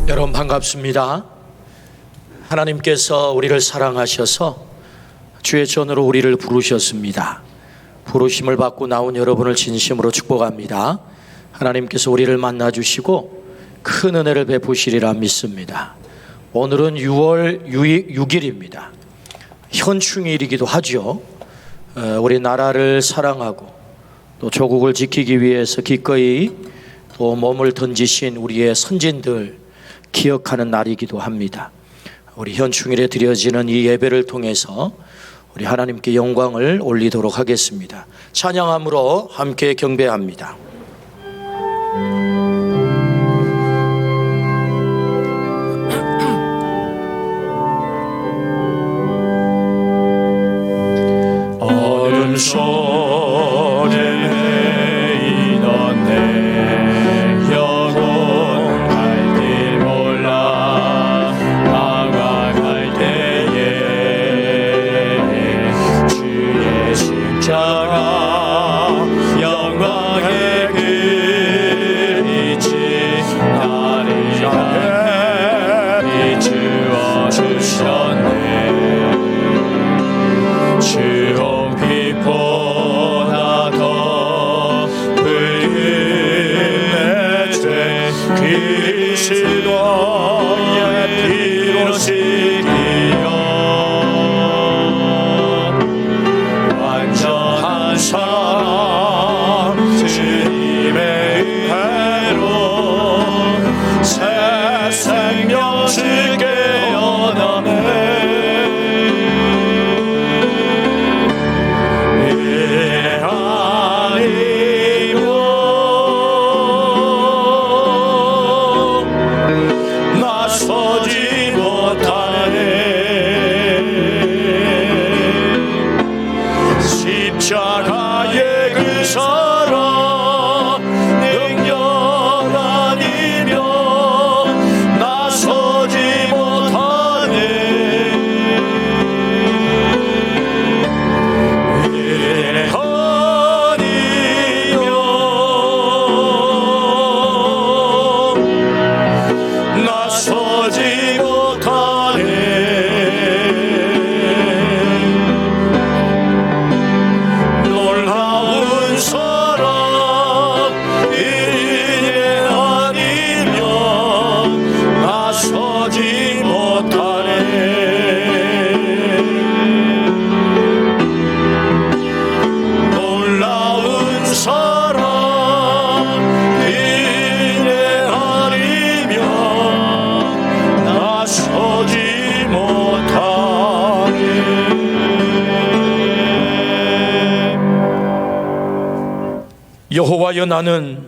여러분 반갑습니다. 하나님께서 우리를 사랑하셔서 주의 전으로 우리를 부르셨습니다. 부르심을 받고 나온 여러분을 진심으로 축복합니다. 하나님께서 우리를 만나주시고 큰 은혜를 베푸시리라 믿습니다. 오늘은 6월 6일입니다. 현충일이기도 하죠. 우리 나라를 사랑하고 또 조국을 지키기 위해서 기꺼이 또 몸을 던지신 우리의 선진들 기억하는 날이기도 합니다. 우리 현충일에 드려지는 이 예배를 통해서 우리 하나님께 영광을 올리도록 하겠습니다. 찬양함으로 함께 경배합니다. 오른손에 있던 내 영혼 갈 길 몰라 망망할 때에 주의 십자가 영광의 빛이 나를 향해 비추어 주셨네. 주홍빛보다 더 붉은 내 죄 그리스도의 피로 씻기어 완전한 사랑 주님의 은혜로 새 생명 주께 얻어내. 십자가의 그 사랑 능력 아니며 나서지 못하네. 은혜 아니며 나서지 못하네. 사랑 은혜 아니면 나서지 못하네. 놀라운 사랑 은혜 아니면 나서지 못하네. 여호와여, 나는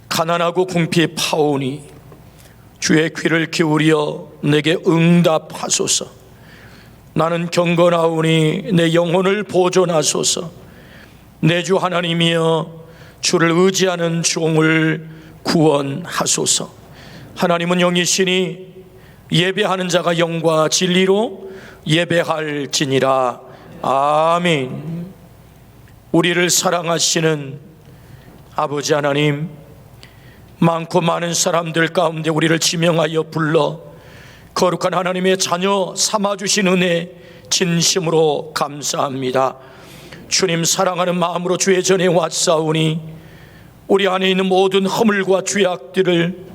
가난하고 궁핍하오니 주의 귀를 기울여 내게 응답하소서. 나는 경건하오니 내 영혼을 보존하소서. 내 주 하나님이여, 주를 의지하는 종을 구원하소서. 하나님은 영이시니 예배하는 자가 영과 진리로 예배할지니라. 아멘. 우리를 사랑하시는 아버지 하나님, 많고 많은 사람들 가운데 우리를 지명하여 불러 거룩한 하나님의 자녀 삼아주신 은혜 진심으로 감사합니다. 주님 사랑하는 마음으로 주의 전에 왔사오니 우리 안에 있는 모든 허물과 죄악들을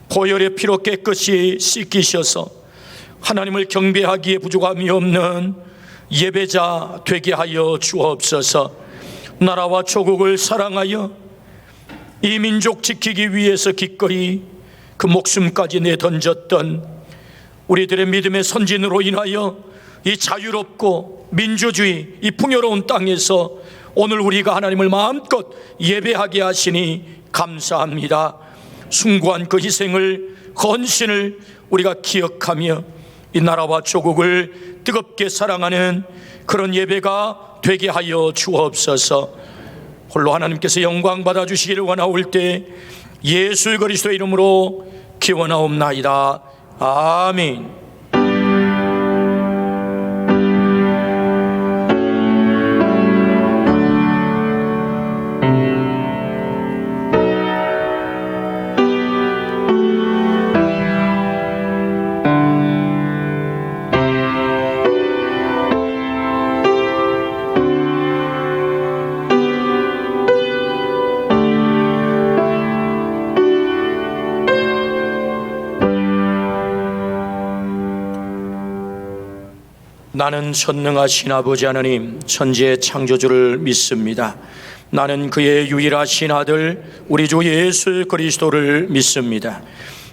보혈의 피로 깨끗이 씻기셔서 하나님을 경배하기에 부족함이 없는 예배자 되게 하여 주옵소서. 나라와 조국을 사랑하여 이 민족 지키기 위해서 기꺼이 그 목숨까지 내던졌던 우리들의 믿음의 선진으로 인하여 이 자유롭고 민주주의 이 풍요로운 땅에서 오늘 우리가 하나님을 마음껏 예배하게 하시니 감사합니다. 숭고한 그 희생을, 헌신을 우리가 기억하며 이 나라와 조국을 뜨겁게 사랑하는 그런 예배가 되게 하여 주옵소서. 홀로 하나님께서 영광 받아주시기를 원하올 때 예수 그리스도의 이름으로 기원하옵나이다. 아멘. 나는 전능하신 아버지 하나님 천지의 창조주를 믿습니다. 나는 그의 유일하신 아들 우리 주 예수 그리스도를 믿습니다.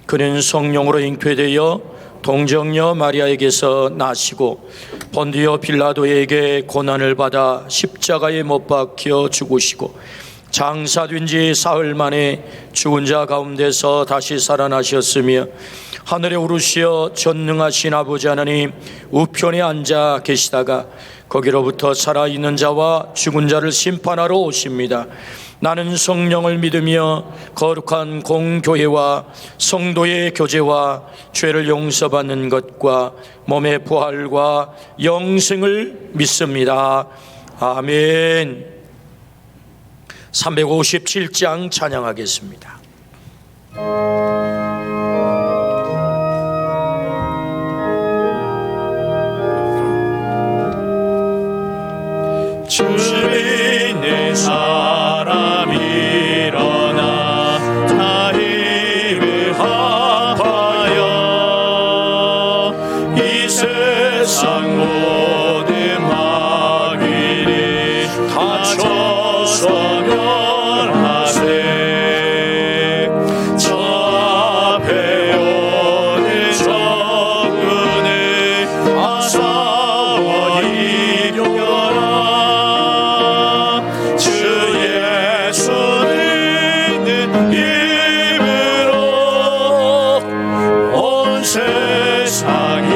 그는 성령으로 잉태되어 동정녀 마리아에게서 나시고 본디오 빌라도에게 고난을 받아 십자가에 못 박혀 죽으시고 장사된 지 사흘 만에 죽은 자 가운데서 다시 살아나셨으며 하늘에 오르시어 전능하신 아버지 하나님 우편에 앉아 계시다가 거기로부터 살아있는 자와 죽은 자를 심판하러 오십니다. 나는 성령을 믿으며 거룩한 공교회와 성도의 교제와 죄를 용서받는 것과 몸의 부활과 영생을 믿습니다. 아멘. 357장 찬양하겠습니다. 주인의 사람 일어나 다 힘을 합하여 이 세상 모든 마귀를 갇혀서 멸하세. 저 앞에 오는 적군을 아사와 이겨라. 주 예수는 힘으로 온 세상이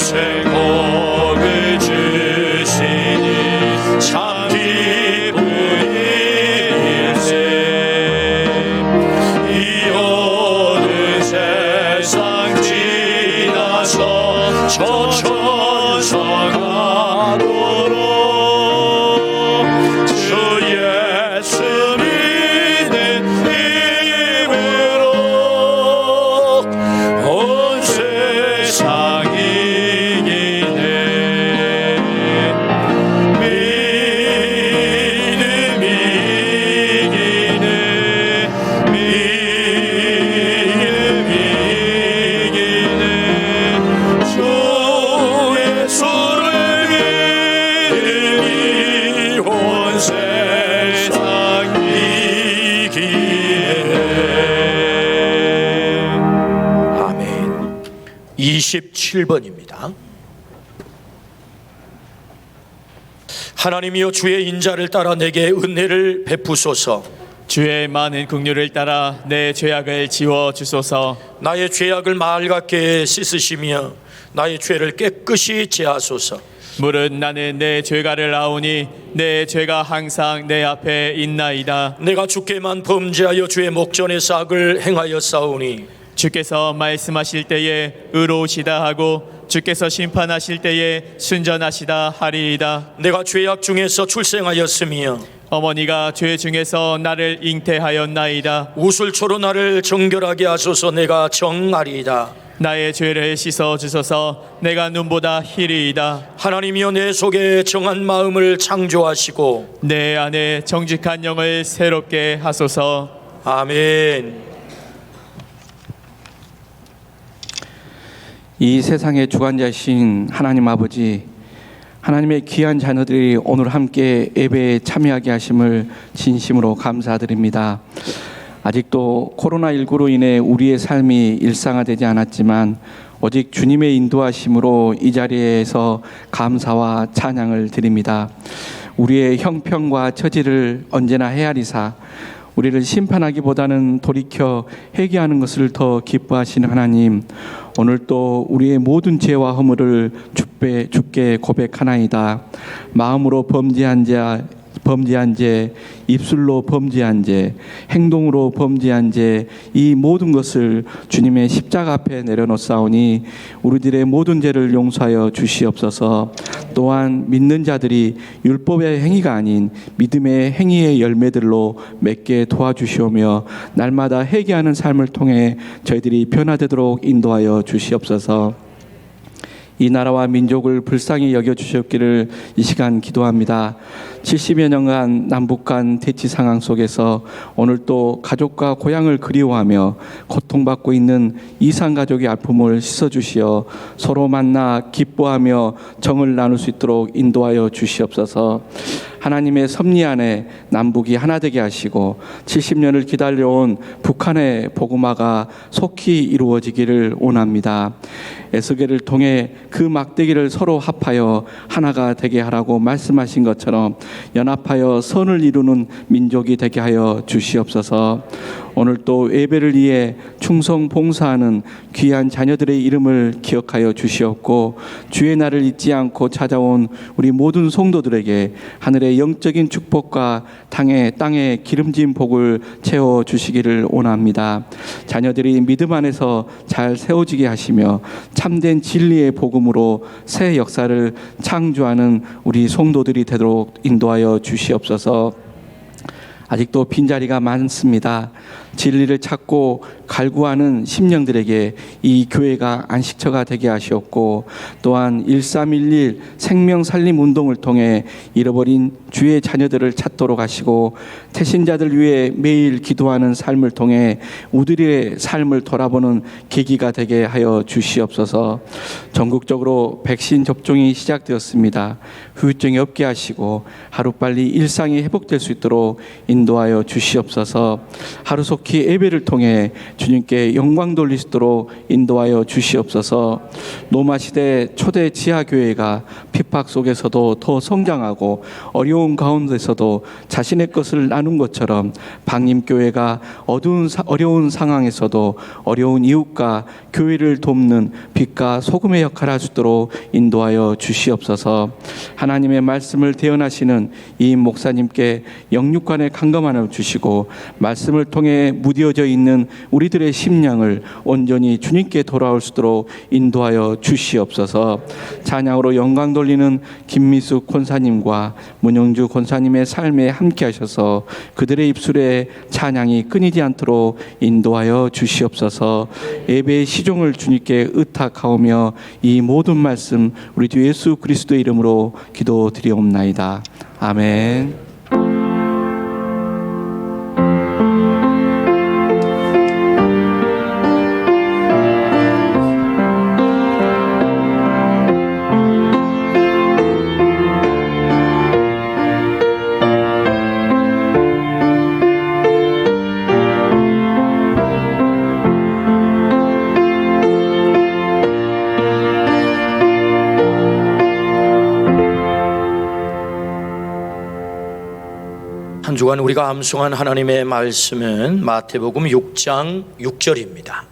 생복을 주시니 참 기쁜 일세. 이 오는 세상 지나서 저 천사 가도록 주 예수 믿는 힘으로 온 세상이 아멘. 27번입니다. 하나님이여 주의 인자를 따라 내게 은혜를 베푸소서. 주의 많은 긍휼을 따라 내 죄악을 지워 주소서. 나의 죄악을 맑게 씻으시며 나의 죄를 깨끗이 제하소서. 무릇 나는 내 죄가를 아오니 내 죄가 항상 내 앞에 있나이다. 내가 주께만 범죄하여 주의 목전의 삭을 행하여 싸우니 주께서 말씀하실 때에 의로우시다 하고 주께서 심판하실 때에 순전하시다 하리이다. 내가 죄악 중에서 출생하였으며 어머니가 죄 중에서 나를 잉태하였나이다. 우슬초로 나를 정결하게 하소서. 내가 정하리이다. 나의 죄를 씻어 주소서. 내가 눈보다 희리이다. 하나님이여 내 속에 정한 마음을 창조하시고 내 안에 정직한 영을 새롭게 하소서. 아멘. 이 세상의 주관자이신 하나님 아버지, 하나님의 귀한 자녀들이 오늘 함께 예배에 참여하게 하심을 진심으로 감사드립니다. 아직도 코로나19로 인해 우리의 삶이 일상화되지 않았지만 오직 주님의 인도하심으로 이 자리에서 감사와 찬양을 드립니다. 우리의 형편과 처지를 언제나 헤아리사 우리를 심판하기보다는 돌이켜 회개하는 것을 더 기뻐하시는 하나님, 오늘 또 우리의 모든 죄와 허물을 주께 고백하나이다. 마음으로 범죄한 죄, 입술로 범죄한 죄, 행동으로 범죄한 죄, 이 모든 것을 주님의 십자가 앞에 내려놓사오니 우리들의 모든 죄를 용서하여 주시옵소서. 또한 믿는 자들이 율법의 행위가 아닌 믿음의 행위의 열매들로 맺게 도와주시오며 날마다 회개하는 삶을 통해 저희들이 변화되도록 인도하여 주시옵소서. 이 나라와 민족을 불쌍히 여겨주셨기를 이 시간 기도합니다. 70여 년간 남북 간 대치 상황 속에서 오늘 또 가족과 고향을 그리워하며 고통받고 있는 이산가족의 아픔을 씻어주시어 서로 만나 기뻐하며 정을 나눌 수 있도록 인도하여 주시옵소서. 하나님의 섭리 안에 남북이 하나 되게 하시고 70년을 기다려온 북한의 복음화가 속히 이루어지기를 원합니다. 에스겔을 통해 그 막대기를 서로 합하여 하나가 되게 하라고 말씀하신 것처럼 연합하여 선을 이루는 민족이 되게 하여 주시옵소서. 오늘 또 예배를 위해 충성 봉사하는 귀한 자녀들의 이름을 기억하여 주시옵고 주의 날을 잊지 않고 찾아온 우리 모든 성도들에게 하늘의 영적인 축복과 땅의 기름진 복을 채워 주시기를 원합니다. 자녀들이 믿음 안에서 잘 세워지게 하시며 참된 진리의 복음으로 새 역사를 창조하는 우리 성도들이 되도록 인도하여 주시옵소서. 아직도 빈자리가 많습니다. 진리를 찾고 갈구하는 심령들에게 이 교회가 안식처가 되게 하시옵고 또한 1311 생명살림 운동을 통해 잃어버린 주의 자녀들을 찾도록 하시고 태신자들 위해 매일 기도하는 삶을 통해 우리의 삶을 돌아보는 계기가 되게 하여 주시옵소서. 전국적으로 백신 접종이 시작되었습니다. 후유증이 없게 하시고 하루빨리 일상이 회복될 수 있도록 인도하여 주시옵소서. 하루속히 예배를 통해 주님께 영광 돌리시도록 인도하여 주시옵소서. 로마시대 초대 지하교회가 핍박 속에서도 더 성장하고 어려운 가운데서도 자신의 것을 나눈 것처럼 방림교회가 어려운 상황에서도 어려운 이웃과 교회를 돕는 빛과 소금의 역할을 할 수 있도록 인도하여 주시옵소서. 하나님의 말씀을 대언하시는 이 목사님께 영육간의 강건함을 주시고 말씀을 통해 무뎌져 있는 우리들의 심령을 온전히 주님께 돌아올 수 있도록 인도하여 주시옵소서. 찬양으로 영광 돌리는 김미숙 권사님과 문영주 권사님의 삶에 함께 하셔서 그들의 입술에 찬양이 끊이지 않도록 인도하여 주시옵소서. 예배의 시종을 주님께 의탁하오며 이 모든 말씀 우리 주 예수 그리스도의 이름으로 기도드리옵나이다. 아멘. 한 주간 우리가 암송한 하나님의 말씀은 마태복음 6장 6절입니다.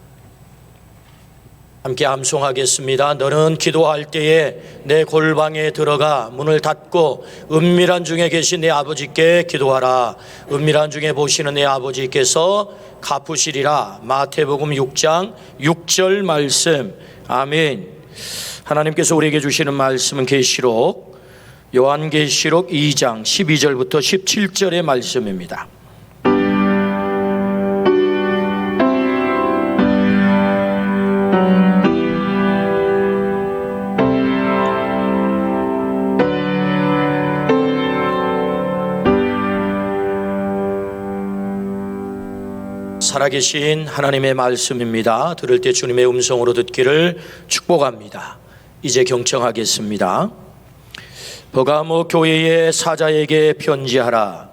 함께 암송하겠습니다. 너는 기도할 때에 내 골방에 들어가 문을 닫고 은밀한 중에 계신 내 아버지께 기도하라. 은밀한 중에 보시는 내 아버지께서 갚으시리라. 마태복음 6장 6절 말씀. 아멘. 하나님께서 우리에게 주시는 말씀은 계시록 요한계시록 2장 12절부터 17절의 말씀입니다. 살아계신 하나님의 말씀입니다. 들을 때 주님의 음성으로 듣기를 축복합니다. 이제 경청하겠습니다. 버가모 교회의 사자에게 편지하라.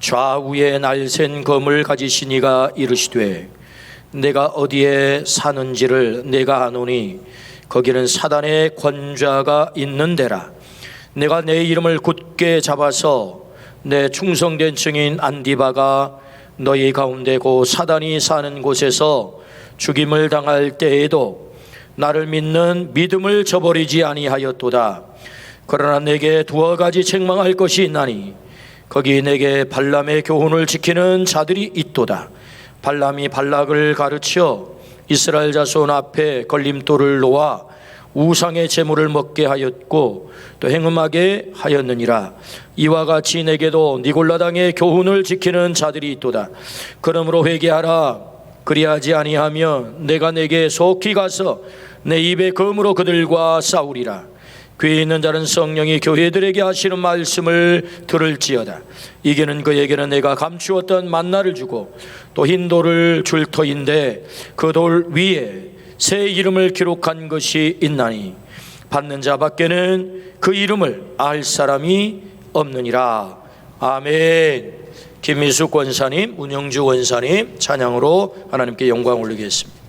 좌우에 날쌘 검을 가지신 이가 이르시되 내가 어디에 사는지를 내가 아노니 거기는 사단의 권좌가 있는 데라. 내가 내 이름을 굳게 잡아서 내 충성된 증인 안디바가 너희 가운데 고 사단이 사는 곳에서 죽임을 당할 때에도 나를 믿는 믿음을 저버리지 아니하였도다. 그러나 내게 두어 가지 책망할 것이 있나니 거기 내게 발람의 교훈을 지키는 자들이 있도다. 발람이 발락을 가르쳐 이스라엘 자손 앞에 걸림돌을 놓아 우상의 제물을 먹게 하였고 또 행음하게 하였느니라. 이와 같이 내게도 니골라당의 교훈을 지키는 자들이 있도다. 그러므로 회개하라. 그리하지 아니하면 내가 내게 속히 가서 내 입의 검으로 그들과 싸우리라. 귀에 있는 자는 성령이 교회들에게 하시는 말씀을 들을지어다. 이기는 그에게는 내가 감추었던 만나를 주고 또 흰 돌을 줄 터인데 그 돌 위에 새 이름을 기록한 것이 있나니 받는 자밖에는 그 이름을 알 사람이 없느니라. 아멘. 김미숙 권사님, 운영주 권사님 찬양으로 하나님께 영광 올리겠습니다.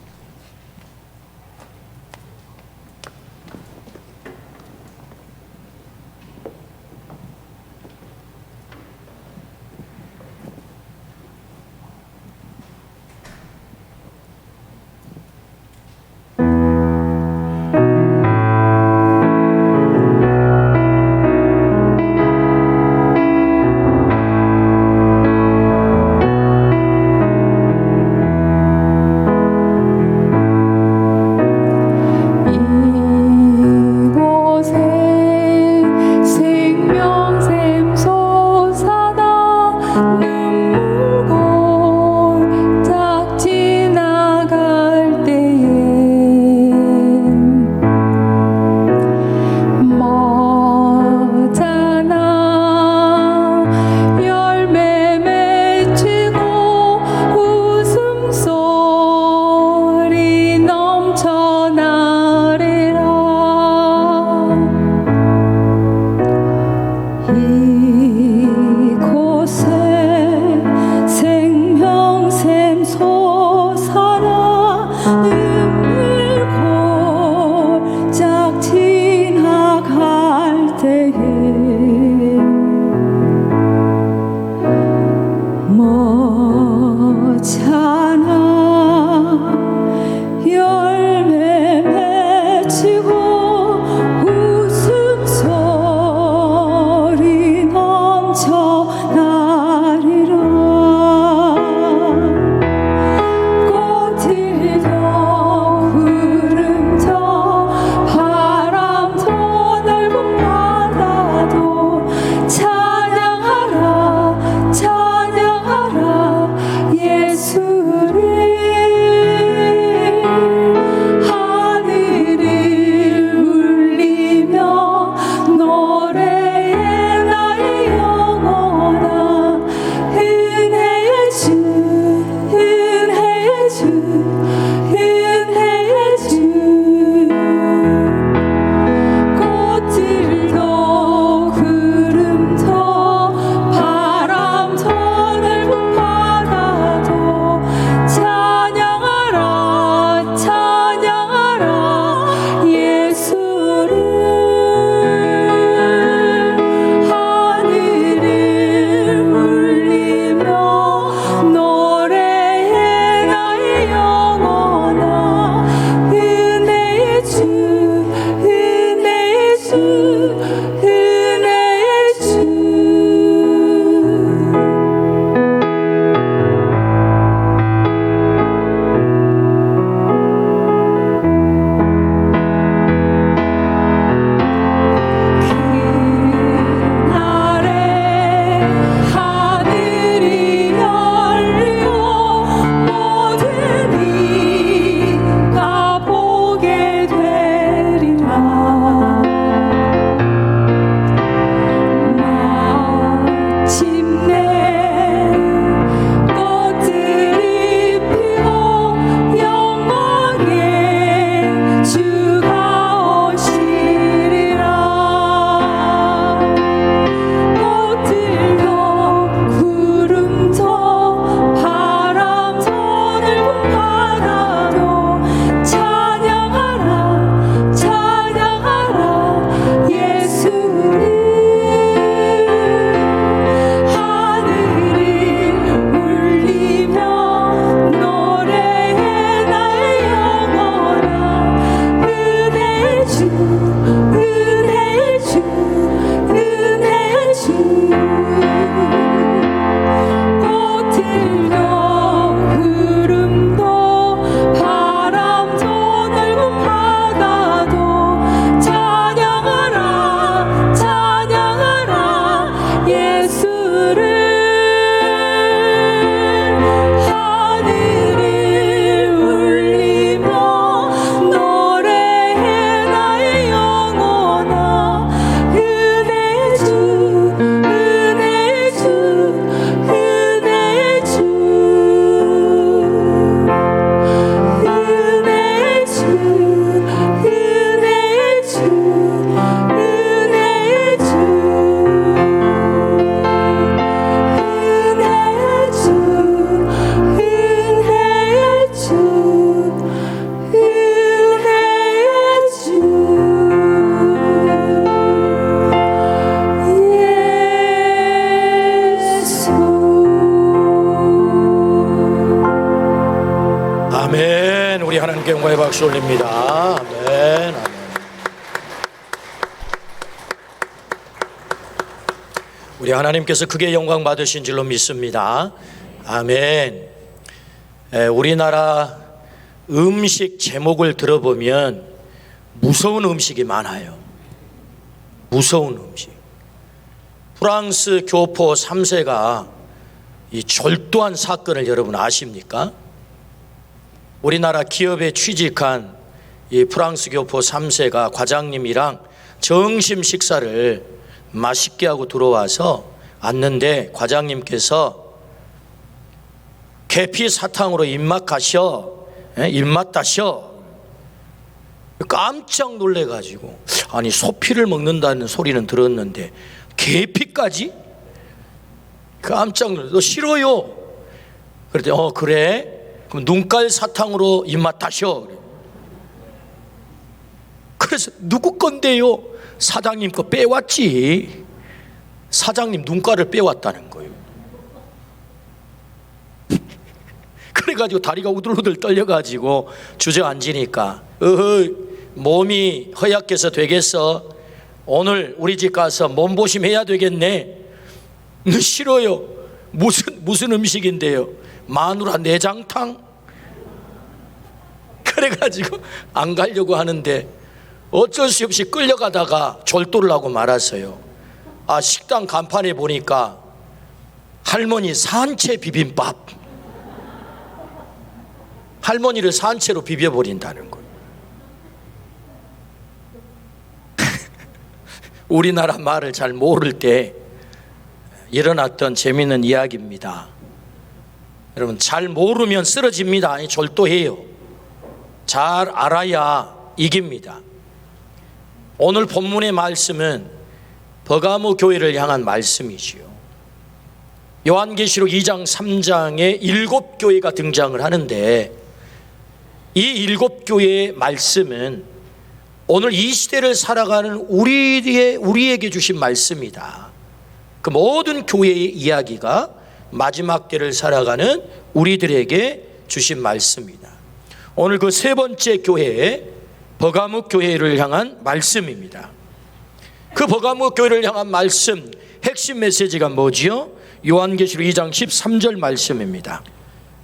하나님께 영광의 박수 올립니다. 아멘. 아멘. 우리 하나님께서 크게 영광 받으신 줄로 믿습니다. 아멘. 우리나라 음식 제목을 들어보면 무서운 음식이 많아요. 무서운 음식. 프랑스 교포 3세가 이 졸도한 사건을 여러분 아십니까? 우리나라 기업에 취직한 이 프랑스 교포 3세가 과장님이랑 점심 식사를 맛있게 하고 들어와서 앉는데 과장님께서 계피 사탕으로 입맛 가셔, 입맛 다셔. 깜짝 놀래가지고, 아니 소피를 먹는다는 소리는 들었는데 계피까지? 깜짝 놀래. 너 싫어요. 그랬더니 그래? 그럼 눈깔 사탕으로 입맛 다셔. 그래서 누구 건데요? 사장님 거 빼왔지. 사장님 눈깔을 빼왔다는 거예요. 그래가지고 다리가 우들우들 떨려가지고 주저앉으니까 몸이 허약해서 되겠어? 오늘 우리 집 가서 몸보심 해야 되겠네. 싫어요. 무슨 음식인데요? 마누라 내장탕? 그래가지고 안 가려고 하는데 어쩔 수 없이 끌려가다가 졸도를 하고 말았어요. 식당 간판에 보니까 할머니 산채 비빔밥. 할머니를 산채로 비벼버린다는 거예요. 우리나라 말을 잘 모를 때 일어났던 재미있는 이야기입니다. 여러분, 잘 모르면 쓰러집니다. 졸도해요. 잘 알아야 이깁니다. 오늘 본문의 말씀은 버가모 교회를 향한 말씀이지요. 요한계시록 2장 3장에 7교회가 등장을 하는데 이 7교회의 말씀은 오늘 이 시대를 살아가는 우리에게 주신 말씀이다. 그 모든 교회의 이야기가 마지막 때를 살아가는 우리들에게 주신 말씀이다. 오늘 그 세 번째 교회, 버가모 교회를 향한 말씀입니다. 그 버가모 교회를 향한 말씀 핵심 메시지가 뭐지요? 요한계시록 2장 13절 말씀입니다.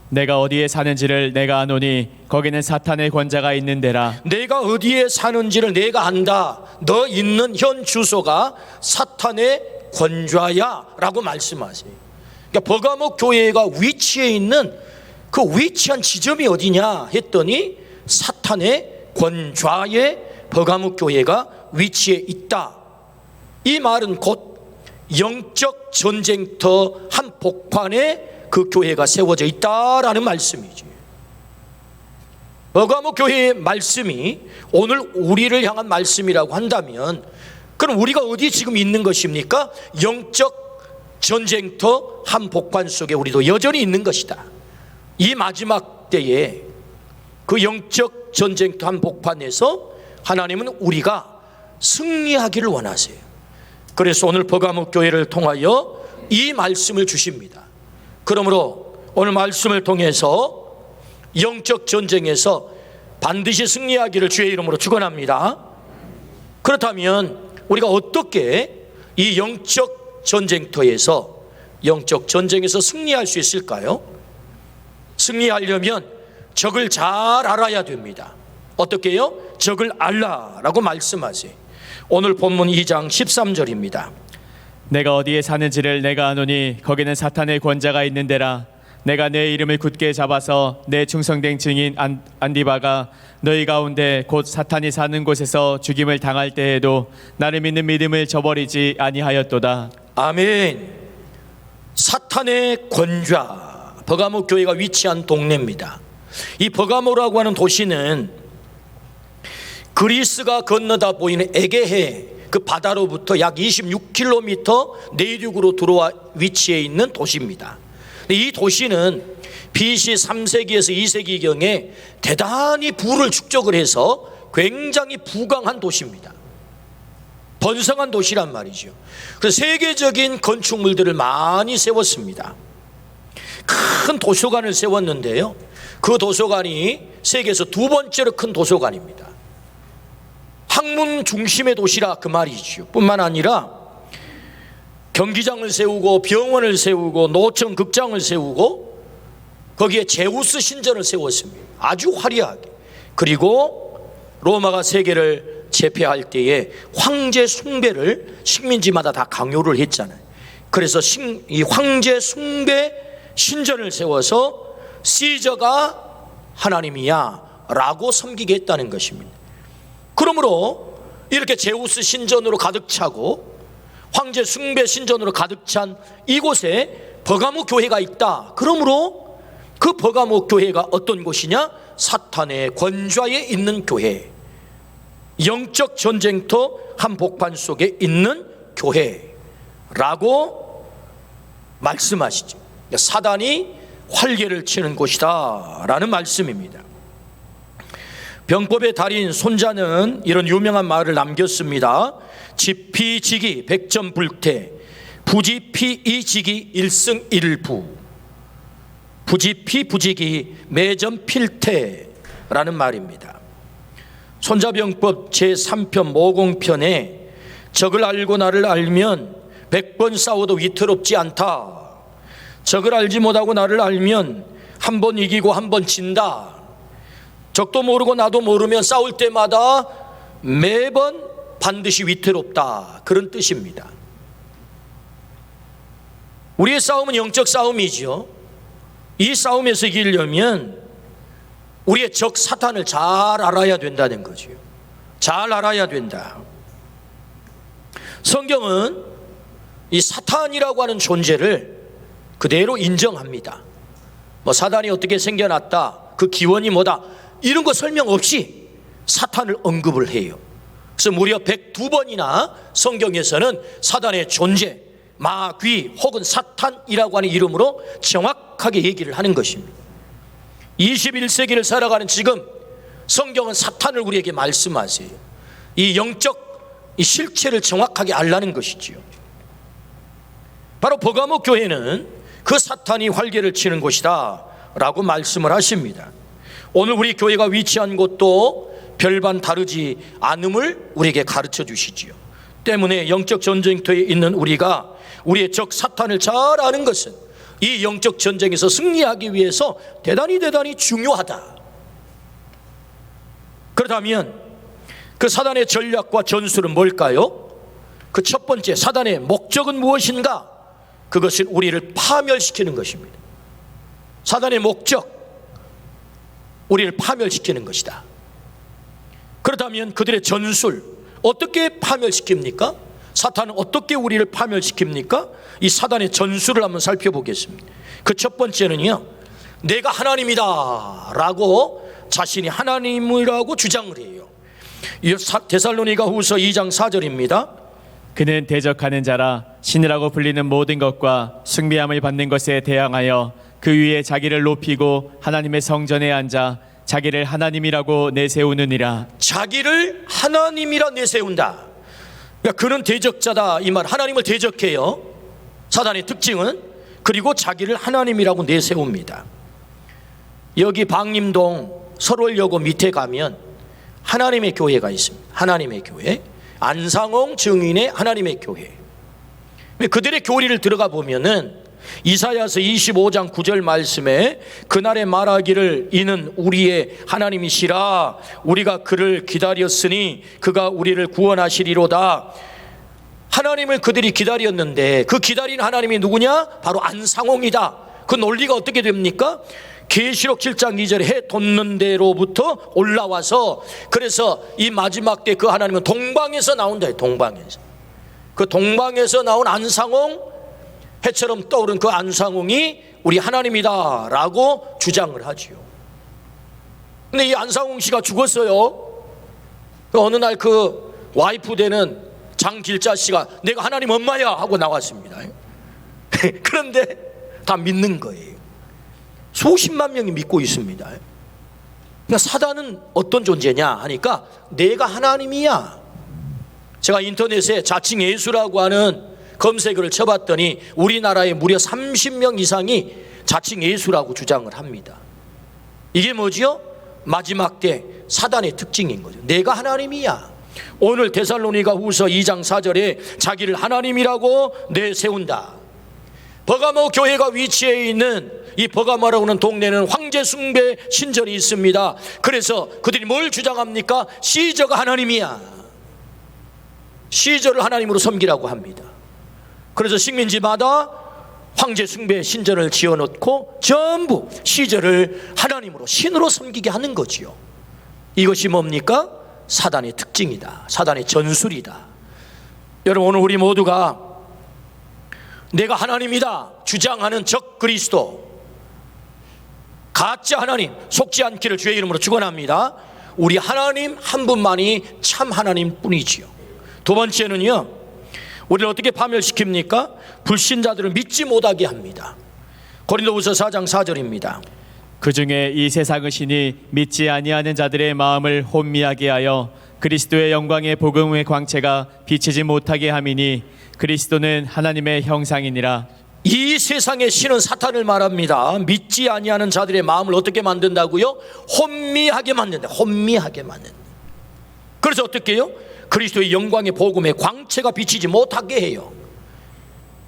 내가 어디에 사는지를 내가 아노니 거기는 사탄의 권자가 있는 데라. 내가 어디에 사는지를 내가 안다. 너 있는 현 주소가 사탄의 권좌야 라고 말씀하세요. 그러니까 버가모 교회가 위치해 있는 그 위치한 지점이 어디냐 했더니 사탄의 권좌에 버가모 교회가 위치해 있다. 이 말은 곧 영적 전쟁터 한복판에 그 교회가 세워져 있다라는 말씀이죠. 버가모 교회의 말씀이 오늘 우리를 향한 말씀이라고 한다면 그럼 우리가 어디 지금 있는 것입니까? 영적 전쟁터 한복판 속에 우리도 여전히 있는 것이다. 이 마지막 때에 그 영적 전쟁터 한복판에서 하나님은 우리가 승리하기를 원하세요. 그래서 오늘 버가모 교회를 통하여 이 말씀을 주십니다. 그러므로 오늘 말씀을 통해서 영적 전쟁에서 반드시 승리하기를 주의 이름으로 축원합니다. 그렇다면 우리가 어떻게 이 영적 전쟁터에서 영적 전쟁에서 승리할 수 있을까요? 승리하려면 적을 잘 알아야 됩니다. 어떻게요? 적을 알라라고 말씀하세요. 오늘 본문 2장 13절입니다. 내가 어디에 사는지를 내가 아노니 거기는 사탄의 권자가 있는 데라. 내가 내 이름을 굳게 잡아서 내 충성된 증인 안디바가 너희 가운데 곧 사탄이 사는 곳에서 죽임을 당할 때에도 나를 믿는 믿음을 저버리지 아니하였도다. 아멘. 사탄의 권좌, 버가모 교회가 위치한 동네입니다. 이 버가모라고 하는 도시는 그리스가 건너다 보이는 에게해 그 바다로부터 약 26km 내륙으로 들어와 위치해 있는 도시입니다. 이 도시는 BC 3세기에서 2세기경에 대단히 부를 축적을 해서 굉장히 부강한 도시입니다. 번성한 도시란 말이죠. 그래서 세계적인 건축물들을 많이 세웠습니다. 큰 도서관을 세웠는데요. 그 도서관이 세계에서 두 번째로 큰 도서관입니다. 학문 중심의 도시라 그 말이죠. 뿐만 아니라 경기장을 세우고 병원을 세우고 노천 극장을 세우고 거기에 제우스 신전을 세웠습니다. 아주 화려하게. 그리고 로마가 세계를 제패할 때에 황제 숭배를 식민지마다 다 강요를 했잖아요. 그래서 이 황제 숭배 신전을 세워서 시저가 하나님이야 라고 섬기게 했다는 것입니다. 그러므로 이렇게 제우스 신전으로 가득 차고 황제 숭배 신전으로 가득 찬 이곳에 버가모 교회가 있다. 그러므로 그 버가모 교회가 어떤 곳이냐? 사탄의 권좌에 있는 교회, 영적 전쟁터 한복판 속에 있는 교회라고 말씀하시죠. 사단이 활개를 치는 곳이다 라는 말씀입니다. 병법의 달인 손자는 이런 유명한 말을 남겼습니다. 지피지기 백전불태, 부지피이지기 일승일부, 부지피부지기 매전필태라는 말입니다. 손자병법 제3편 모공편에 적을 알고 나를 알면 100번 싸워도 위태롭지 않다. 적을 알지 못하고 나를 알면 한 번 이기고 한 번 진다. 적도 모르고 나도 모르면 싸울 때마다 매번 반드시 위태롭다. 그런 뜻입니다. 우리의 싸움은 영적 싸움이죠. 이 싸움에서 이기려면 우리의 적 사탄을 잘 알아야 된다는 거죠. 잘 알아야 된다. 성경은 이 사탄이라고 하는 존재를 그대로 인정합니다. 뭐 사단이 어떻게 생겨났다, 그 기원이 뭐다, 이런 거 설명 없이 사탄을 언급을 해요. 그래서 무려 102번이나 성경에서는 사단의 존재, 마귀 혹은 사탄이라고 하는 이름으로 정확하게 얘기를 하는 것입니다. 21세기를 살아가는 지금 성경은 사탄을 우리에게 말씀하세요. 이 영적 이 실체를 정확하게 알라는 것이지요. 바로 버가모 교회는 그 사탄이 활개를 치는 곳이다 라고 말씀을 하십니다. 오늘 우리 교회가 위치한 곳도 별반 다르지 않음을 우리에게 가르쳐 주시지요. 때문에 영적 전쟁터에 있는 우리가 우리의 적 사탄을 잘 아는 것은 이 영적 전쟁에서 승리하기 위해서 대단히 중요하다. 그렇다면 그 사단의 전략과 전술은 뭘까요? 그 첫 번째, 사단의 목적은 무엇인가? 그것은 우리를 파멸시키는 것입니다. 사단의 목적, 우리를 파멸시키는 것이다. 그렇다면 그들의 전술, 어떻게 파멸시킵니까? 사탄은 어떻게 우리를 파멸시킵니까? 이 사단의 전술을 한번 살펴보겠습니다. 그 첫 번째는요, 내가 하나님이다 라고 자신이 하나님이라고 주장을 해요. 데살로니가 후서 2장 4절입니다. 그는 대적하는 자라 신이라고 불리는 모든 것과 숭배함을 받는 것에 대항하여 그 위에 자기를 높이고 하나님의 성전에 앉아 자기를 하나님이라고 내세우느니라. 자기를 하나님이라 내세운다. 그러니까 그는 대적자다 이 말, 하나님을 대적해요. 사단의 특징은. 그리고 자기를 하나님이라고 내세웁니다. 여기 방림동 설월여고 밑에 가면 하나님의 교회가 있습니다. 하나님의 교회, 안상홍 증인의 하나님의 교회. 그들의 교리를 들어가 보면은 이사야서 25장 9절 말씀에 그날에 말하기를 이는 우리의 하나님이시라, 우리가 그를 기다렸으니 그가 우리를 구원하시리로다. 하나님을 그들이 기다렸는데 그 기다린 하나님이 누구냐? 바로 안상홍이다. 그 논리가 어떻게 됩니까? 계시록 7장 2절에 해 돋는 데로부터 올라와서, 그래서 이 마지막 때 그 하나님은 동방에서 나온다. 동방에서. 그 동방에서 나온 안상홍, 해처럼 떠오른 그 안상홍이 우리 하나님이다 라고 주장을 하지요. 근데 이 안상홍 씨가 죽었어요. 어느 날 그 와이프 되는 장길자 씨가 내가 하나님 엄마야 하고 나왔습니다. 그런데 다 믿는 거예요. 수십만 명이 믿고 있습니다. 그러니까 사단은 어떤 존재냐 하니까 내가 하나님이야. 제가 인터넷에 자칭 예수라고 하는 검색어를 쳐봤더니 우리나라에 무려 30명 이상이 자칭 예수라고 주장을 합니다. 이게 뭐지요? 마지막 때 사단의 특징인 거죠. 내가 하나님이야. 오늘 데살로니가 후서 2장 4절에 자기를 하나님이라고 내세운다. 버가모 교회가 위치해 있는 이 버가모라고 하는 동네는 황제 숭배 신전이 있습니다. 그래서 그들이 뭘 주장합니까? 시저가 하나님이야. 시저를 하나님으로 섬기라고 합니다. 그래서 식민지마다 황제 숭배 신전을 지어놓고 전부 시저를 하나님으로, 신으로 섬기게 하는 거지요. 이것이 뭡니까? 사단의 특징이다. 사단의 전술이다. 여러분, 오늘 우리 모두가 내가 하나님이다 주장하는 적 그리스도, 가짜 하나님 속지 않기를 주의 이름으로 축원합니다. 우리 하나님 한 분만이 참 하나님 뿐이지요. 두 번째는요, 우리를 어떻게 파멸시킵니까? 불신자들을 믿지 못하게 합니다. 고린도후서 4장 4절입니다. 그 중에 이 세상의 신이 믿지 아니하는 자들의 마음을 혼미하게 하여 그리스도의 영광의 복음의 광채가 비치지 못하게 함이니 그리스도는 하나님의 형상이니라. 이 세상의 신은 사탄을 말합니다. 믿지 아니하는 자들의 마음을 어떻게 만든다고요? 혼미하게 만든다. 혼미하게 만든다. 그래서 어떻게 해요? 그리스도의 영광의 복음의 광채가 비치지 못하게 해요.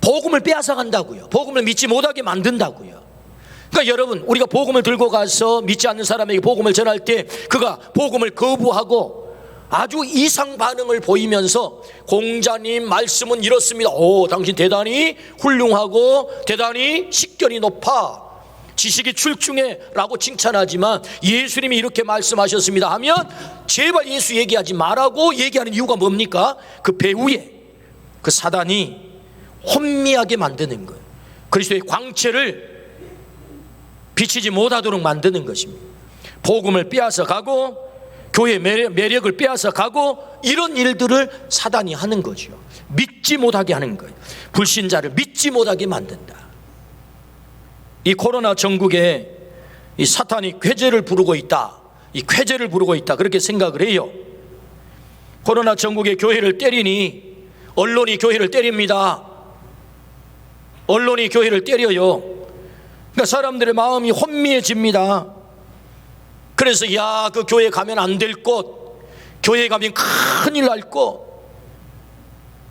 복음을 빼앗아 간다고요. 복음을 믿지 못하게 만든다고요. 그러니까 여러분, 우리가 복음을 들고 가서 믿지 않는 사람에게 복음을 전할 때 그가 복음을 거부하고 아주 이상 반응을 보이면서 공자님 말씀은 이렇습니다. 오, 당신 대단히 훌륭하고 대단히 식견이 높아, 지식이 출중해 라고 칭찬하지만 예수님이 이렇게 말씀하셨습니다 하면 제발 예수 얘기하지 말라고 얘기하는 이유가 뭡니까? 그 배후에 그 사단이 혼미하게 만드는 거예요. 그리스도의 광채를 비치지 못하도록 만드는 것입니다. 복음을 빼앗아 가고 교회의 매력을 빼앗아 가고, 이런 일들을 사단이 하는 거죠. 믿지 못하게 하는 거예요. 불신자를 믿지 못하게 만든다. 이 코로나 전국에 이 사탄이 쾌재를 부르고 있다. 이 쾌재를 부르고 있다. 그렇게 생각을 해요. 코로나 전국에 교회를 때리니 언론이 교회를 때립니다. 언론이 교회를 때려요. 그러니까 사람들의 마음이 혼미해집니다. 그래서 야, 그 교회 가면 안 될 곳, 교회 가면 큰일 날 곳.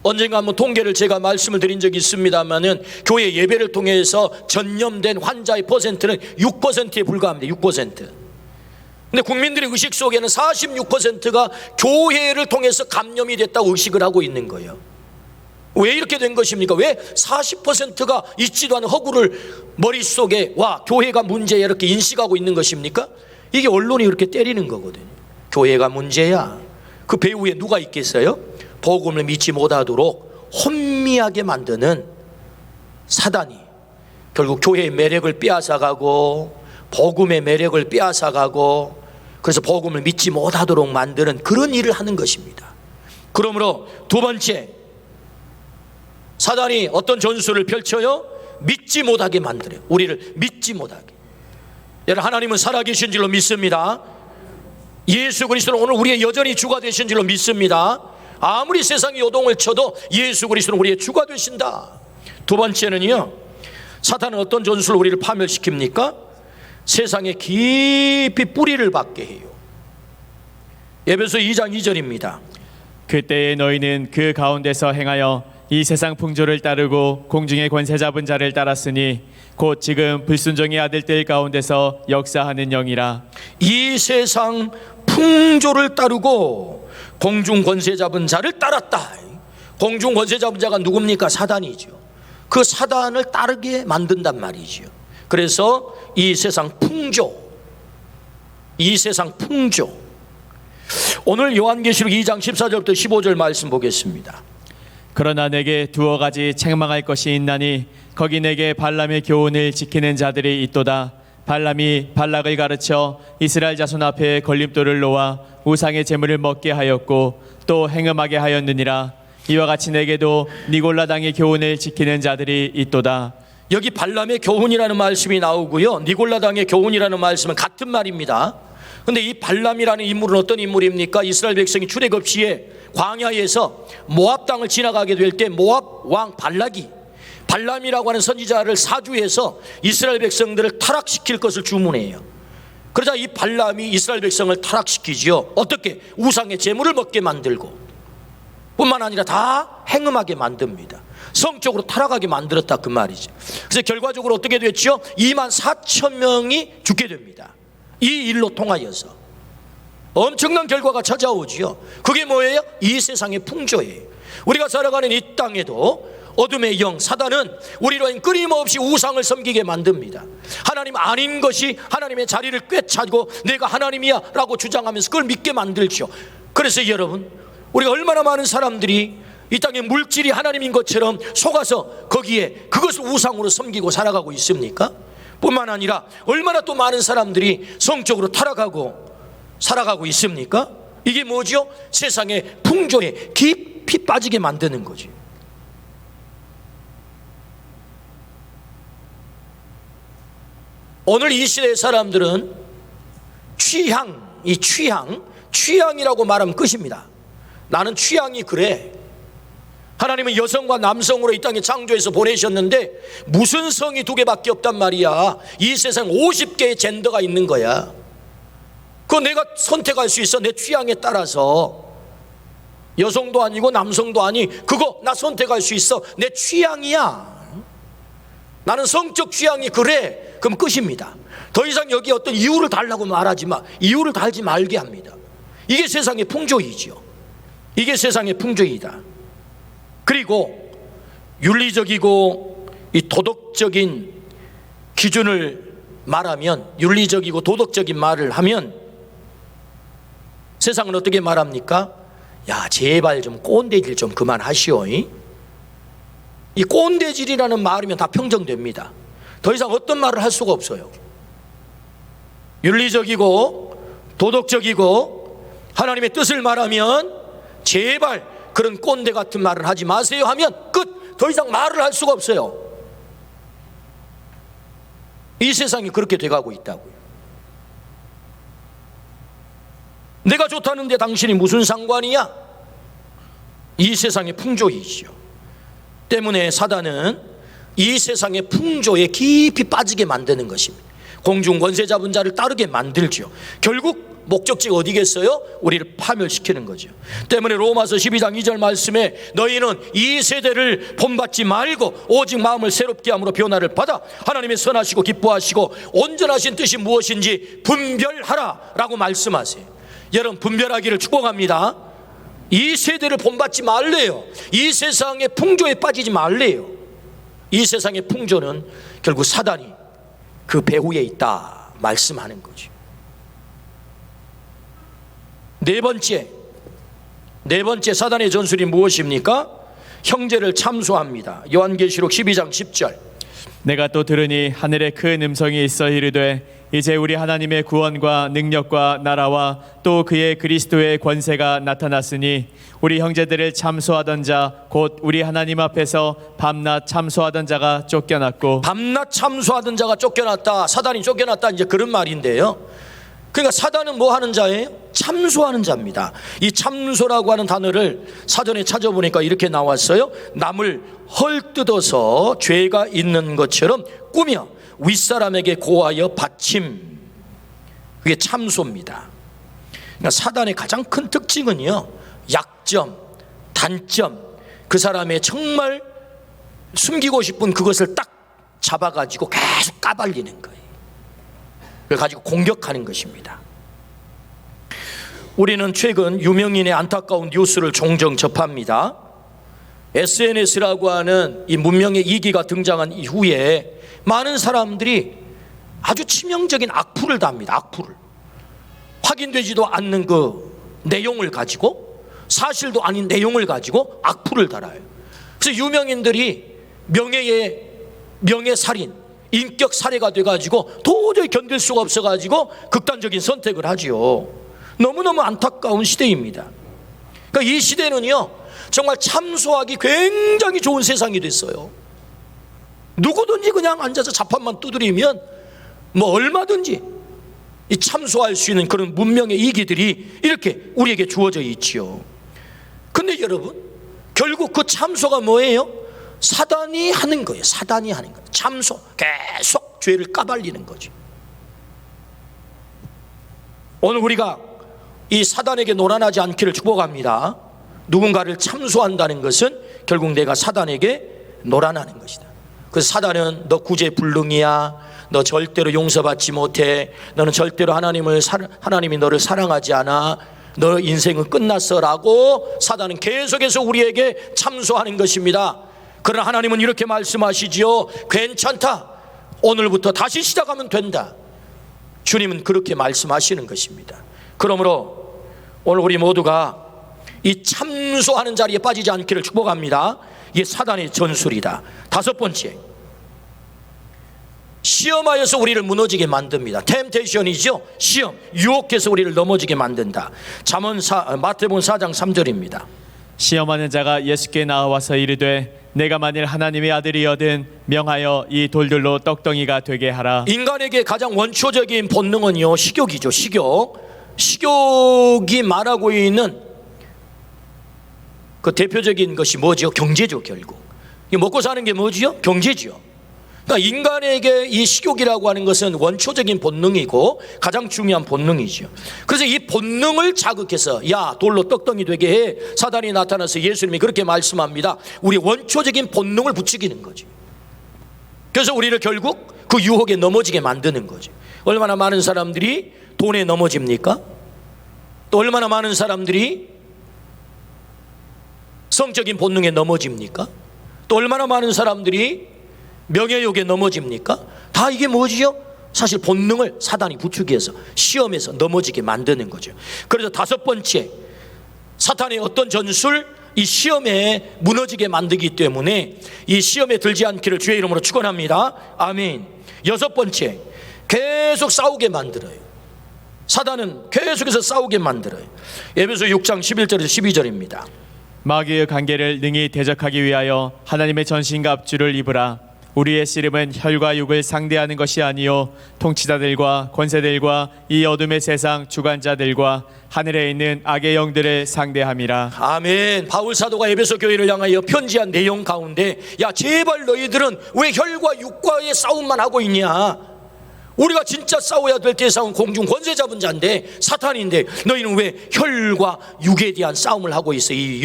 언젠가 한번 통계를 제가 말씀을 드린 적이 있습니다만은 교회 예배를 통해서 전염된 환자의 퍼센트는 6%에 불과합니다. 6%. 근데 국민들의 의식 속에는 46%가 교회를 통해서 감염이 됐다고 의식을 하고 있는 거예요. 왜 이렇게 된 것입니까? 왜 40%가 있지도 않은 허구를 머릿속에 와, 교회가 문제야 이렇게 인식하고 있는 것입니까? 이게 언론이 그렇게 때리는 거거든요. 교회가 문제야. 그 배후에 누가 있겠어요? 복음을 믿지 못하도록 혼미하게 만드는 사단이 결국 교회의 매력을 빼앗아가고 복음의 매력을 빼앗아가고, 그래서 복음을 믿지 못하도록 만드는 그런 일을 하는 것입니다. 그러므로 두 번째, 사단이 어떤 전술을 펼쳐요? 믿지 못하게 만들어요. 우리를 믿지 못하게. 여러분, 하나님은 살아계신 줄로 믿습니다. 예수 그리스도는 오늘 우리의 여전히 주가 되신 줄로 믿습니다. 아무리 세상이 요동을 쳐도 예수 그리스도는 우리의 주가 되신다. 두 번째는요, 사탄은 어떤 전술로 우리를 파멸시킵니까? 세상에 깊이 뿌리를 박게 해요. 에베소 2장 2절입니다. 그때에 너희는 그 가운데서 행하여 이 세상 풍조를 따르고 공중의 권세 잡은 자를 따랐으니 곧 지금 불순종의 아들들 가운데서 역사하는 영이라. 이 세상 풍조를 따르고 공중 권세 잡은 자를 따랐다. 공중 권세 잡은 자가 누굽니까? 사단이죠. 그 사단을 따르게 만든단 말이죠. 그래서 이 세상 풍조, 이 세상 풍조. 오늘 요한계시록 2장 14절부터 15절 말씀 보겠습니다. 그러나 내게 두어 가지 책망할 것이 있나니 거기 내게 발람의 교훈을 지키는 자들이 있도다. 발람이 발락을 가르쳐 이스라엘 자손 앞에 걸림돌을 놓아 우상의 제물을 먹게 하였고 또 행음하게 하였느니라. 이와 같이 내게도 니골라당의 교훈을 지키는 자들이 있도다. 여기 발람의 교훈이라는 말씀이 나오고요, 니골라당의 교훈이라는 말씀은 같은 말입니다. 근데 이 발람이라는 인물은 어떤 인물입니까? 이스라엘 백성이 출애굽 시에 광야에서 모압 땅을 지나가게 될 때 모압 왕 발락이 발람이라고 하는 선지자를 사주해서 이스라엘 백성들을 타락시킬 것을 주문해요. 그러자 이 발람이 이스라엘 백성을 타락시키지요. 어떻게? 우상의 제물을 먹게 만들고 뿐만 아니라 다 행음하게 만듭니다. 성적으로 타락하게 만들었다 그 말이죠. 그래서 결과적으로 어떻게 됐죠? 24,000명이 죽게 됩니다. 이 일로 통하여서 엄청난 결과가 찾아오지요. 그게 뭐예요? 이 세상의 풍조예요. 우리가 살아가는 이 땅에도 어둠의 영 사단은 우리로 끊임없이 우상을 섬기게 만듭니다. 하나님 아닌 것이 하나님의 자리를 꿰차고 내가 하나님이야 라고 주장하면서 그걸 믿게 만들죠. 그래서 여러분, 우리가 얼마나 많은 사람들이 이 땅에 물질이 하나님인 것처럼 속아서 거기에 그것을 우상으로 섬기고 살아가고 있습니까? 뿐만 아니라 얼마나 또 많은 사람들이 성적으로 타락하고 살아가고 있습니까? 이게 뭐죠? 세상의 풍조에 깊이 빠지게 만드는 거지. 오늘 이 시대의 사람들은 취향이라고 말하면 끝입니다. 나는 취향이 그래. 하나님은 여성과 남성으로 이 땅에 창조해서 보내셨는데 무슨 성이 두 개밖에 없단 말이야. 이 세상 50개의 젠더가 있는 거야. 그거 내가 선택할 수 있어. 내 취향에 따라서. 여성도 아니고 남성도 아니, 그거 나 선택할 수 있어. 내 취향이야. 나는 성적 취향이 그래. 그럼 끝입니다. 더 이상 여기 어떤 이유를 달라고 말하지 마. 이유를 달지 말게 합니다. 이게 세상의 풍조이죠. 이게 세상의 풍조이다. 그리고 윤리적이고 이 도덕적인 기준을 말하면, 윤리적이고 도덕적인 말을 하면 세상은 어떻게 말합니까? 야, 제발 좀 꼰대질 좀 그만하시오. 이 꼰대질이라는 말이면 다 평정됩니다. 더 이상 어떤 말을 할 수가 없어요. 윤리적이고 도덕적이고 하나님의 뜻을 말하면 제발 그런 꼰대 같은 말을 하지 마세요 하면 끝. 더 이상 말을 할 수가 없어요. 이 세상이 그렇게 돼가고 있다고요. 내가 좋다는데 당신이 무슨 상관이야? 이 세상의 풍조이죠. 때문에 사단은 이 세상의 풍조에 깊이 빠지게 만드는 것입니다. 공중 권세 잡은 자를 따르게 만들죠. 결국 목적지가 어디겠어요? 우리를 파멸시키는 거죠. 때문에 로마서 12장 2절 말씀에 너희는 이 세대를 본받지 말고 오직 마음을 새롭게 함으로 변화를 받아 하나님의 선하시고 기뻐하시고 온전하신 뜻이 무엇인지 분별하라 라고 말씀하세요. 여러분, 분별하기를 축복합니다. 이 세대를 본받지 말래요. 이 세상의 풍조에 빠지지 말래요. 이 세상의 풍조는 결국 사단이 그 배후에 있다 말씀하는 거죠. 네 번째 사단의 전술이 무엇입니까? 형제를 참소합니다. 요한계시록 12장 10절. 내가 또 들으니 하늘에 큰 음성이 있어 이르되 이제 우리 하나님의 구원과 능력과 나라와 또 그의 그리스도의 권세가 나타났으니 우리 형제들을 참소하던 자 곧 우리 하나님 앞에서 밤낮 참소하던 자가 쫓겨났고. 밤낮 참소하던 자가 쫓겨났다, 사단이 쫓겨났다, 이제 그런 말인데요. 그러니까 사단은 뭐 하는 자예요? 참소하는 자입니다. 이 참소라고 하는 단어를 사전에 찾아보니까 이렇게 나왔어요. 남을 헐뜯어서 죄가 있는 것처럼 꾸며 윗사람에게 고하여 받침. 그게 참소입니다. 그러니까 사단의 가장 큰 특징은요, 약점, 단점, 그 사람의 정말 숨기고 싶은 그것을 딱 잡아가지고 계속 까발리는 거예요. 그걸 가지고 공격하는 것입니다. 우리는 최근 유명인의 안타까운 뉴스를 종종 접합니다. SNS라고 하는 이 문명의 이기가 등장한 이후에 많은 사람들이 아주 치명적인 악플을 답니다. 악플을. 확인되지도 않는 그 내용을 가지고, 사실도 아닌 내용을 가지고 악플을 달아요. 그래서 유명인들이 명예살인, 인격 살해가 돼가지고 도저히 견딜 수가 없어가지고 극단적인 선택을 하지요. 너무너무 안타까운 시대입니다. 그러니까 이 시대는요, 정말 참소하기 굉장히 좋은 세상이 됐어요. 누구든지 그냥 앉아서 자판만 두드리면 뭐 얼마든지 이 참소할 수 있는 그런 문명의 이기들이 이렇게 우리에게 주어져 있지요. 근데 여러분, 결국 그 참소가 뭐예요? 사단이 하는 거예요. 사단이 하는 거예요. 참소, 계속 죄를 까발리는 거죠. 오늘 우리가 이 사단에게 노란하지 않기를 축복합니다. 누군가를 참소한다는 것은 결국 내가 사단에게 노란하는 것이다. 그래서 사단은 너 구제불능이야, 너 절대로 용서받지 못해, 너는 절대로 하나님이 너를 사랑하지 않아, 너 인생은 끝났어 라고 사단은 계속해서 우리에게 참소하는 것입니다. 그러나 하나님은 이렇게 말씀하시지요. 괜찮다, 오늘부터 다시 시작하면 된다. 주님은 그렇게 말씀하시는 것입니다. 그러므로 오늘 우리 모두가 이 참소하는 자리에 빠지지 않기를 축복합니다. 이게 사단의 전술이다. 다섯 번째, 시험하여서 우리를 무너지게 만듭니다. 템테이션이죠. 시험, 유혹해서 우리를 넘어지게 만든다. 마태복음 4장 3절입니다. 시험하는 자가 예수께 나와서 이르되 내가 만일 하나님의 아들이여든 명하여 이 돌들로 떡덩이가 되게 하라. 인간에게 가장 원초적인 본능은요, 식욕이죠. 식욕이 말하고 있는 그 대표적인 것이 뭐죠? 경제죠. 결국 먹고 사는 게 뭐지요? 경제지요. 그러니까 인간에게 이 식욕이라고 하는 것은 원초적인 본능이고 가장 중요한 본능이죠. 그래서 이 본능을 자극해서 야, 돌로 떡덩이 되게 해. 사단이 나타나서 예수님이 그렇게 말씀합니다. 우리 원초적인 본능을 부추기는 거죠. 그래서 우리를 결국 그 유혹에 넘어지게 만드는 거죠. 얼마나 많은 사람들이 돈에 넘어집니까? 또 얼마나 많은 사람들이 성적인 본능에 넘어집니까? 또 얼마나 많은 사람들이 명예욕에 넘어집니까? 다 이게 뭐지요? 사실 본능을 사단이 부추기해서 시험에서 넘어지게 만드는 거죠. 그래서 다섯 번째, 사탄의 어떤 전술, 이 시험에 무너지게 만들기 때문에 이 시험에 들지 않기를 주의 이름으로 축원합니다. 아멘. 여섯 번째, 계속 싸우게 만들어요. 사단은 계속해서 싸우게 만들어요. 에베소 6장 11절에서 12절입니다. 마귀의 관계를 능히 대적하기 위하여 하나님의 전신과 압주를 입으라. 우리의 씨름은 혈과 육을 상대하는 것이 아니요 통치자들과 권세들과 이 어둠의 세상 주관자들과 하늘에 있는 악의 영들을 상대함이라. 아멘. 바울 사도가 에베소 교회를 향하여 편지한 내용 가운데 야, 제발 너희들은 왜 혈과 육과의 싸움만 하고 있냐? 우리가 진짜 싸워야 될 때 싸운 공중 권세 잡은 자인데, 사탄인데 너희는 왜 혈과 육에 대한 싸움을 하고 있어? 이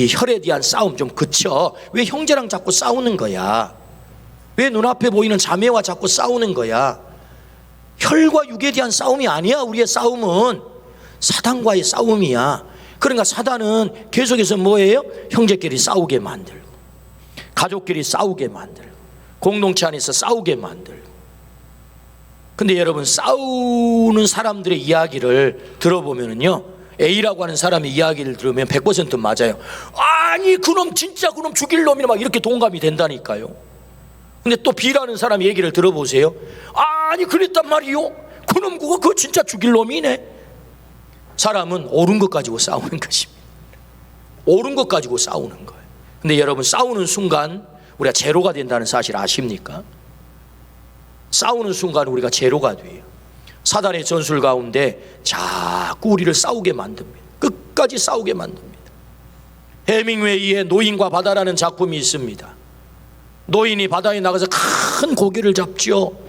혈에 대한 싸움 좀 그쳐. 왜 형제랑 자꾸 싸우는 거야? 왜 눈앞에 보이는 자매와 자꾸 싸우는 거야? 혈과 육에 대한 싸움이 아니야. 우리의 싸움은 사단과의 싸움이야. 그러니까 사단은 계속해서 뭐예요? 형제끼리 싸우게 만들고, 가족끼리 싸우게 만들고, 공동체 안에서 싸우게 만들고. 근데 여러분, 싸우는 사람들의 이야기를 들어보면요, A라고 하는 사람의 이야기를 들으면 100% 맞아요. 아니 그놈 진짜 그놈 죽일 놈이라 막 이렇게 동감이 된다니까요. 근데 또 B라는 사람 얘기를 들어보세요. 아니 그랬단 말이요, 그놈 그거 진짜 죽일 놈이네. 사람은 옳은 것 가지고 싸우는 것입니다. 옳은 것 가지고 싸우는 거예요. 근데 여러분, 싸우는 순간 우리가 제로가 된다는 사실 아십니까? 싸우는 순간 우리가 제로가 돼요. 사단의 전술 가운데 자꾸 우리를 싸우게 만듭니다. 끝까지 싸우게 만듭니다. 해밍웨이의 노인과 바다라는 작품이 있습니다. 노인이 바다에 나가서 큰 고기를 잡죠.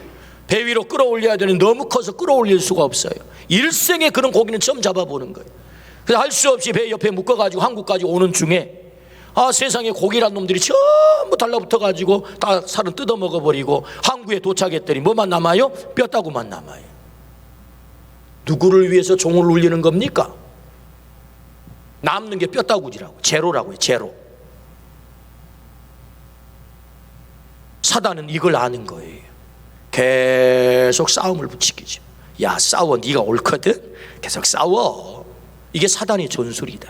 배 위로 끌어올려야 되는데 너무 커서 끌어올릴 수가 없어요. 일생에 그런 고기는 처음 잡아보는 거예요. 그래서 할 수 없이 배 옆에 묶어가지고 한국까지 오는 중에 세상에 고기란 놈들이 전부 달라붙어가지고 다 살은 뜯어먹어버리고 항구에 도착했더니 뭐만 남아요? 뼈다구만 남아요. 누구를 위해서 종을 울리는 겁니까? 남는 게 뼈다구지라고, 제로라고요. 제로. 사단은 이걸 아는 거예요. 계속 싸움을 부추기죠. 야, 싸워. 네가 옳거든. 계속 싸워. 이게 사단의 전술이다.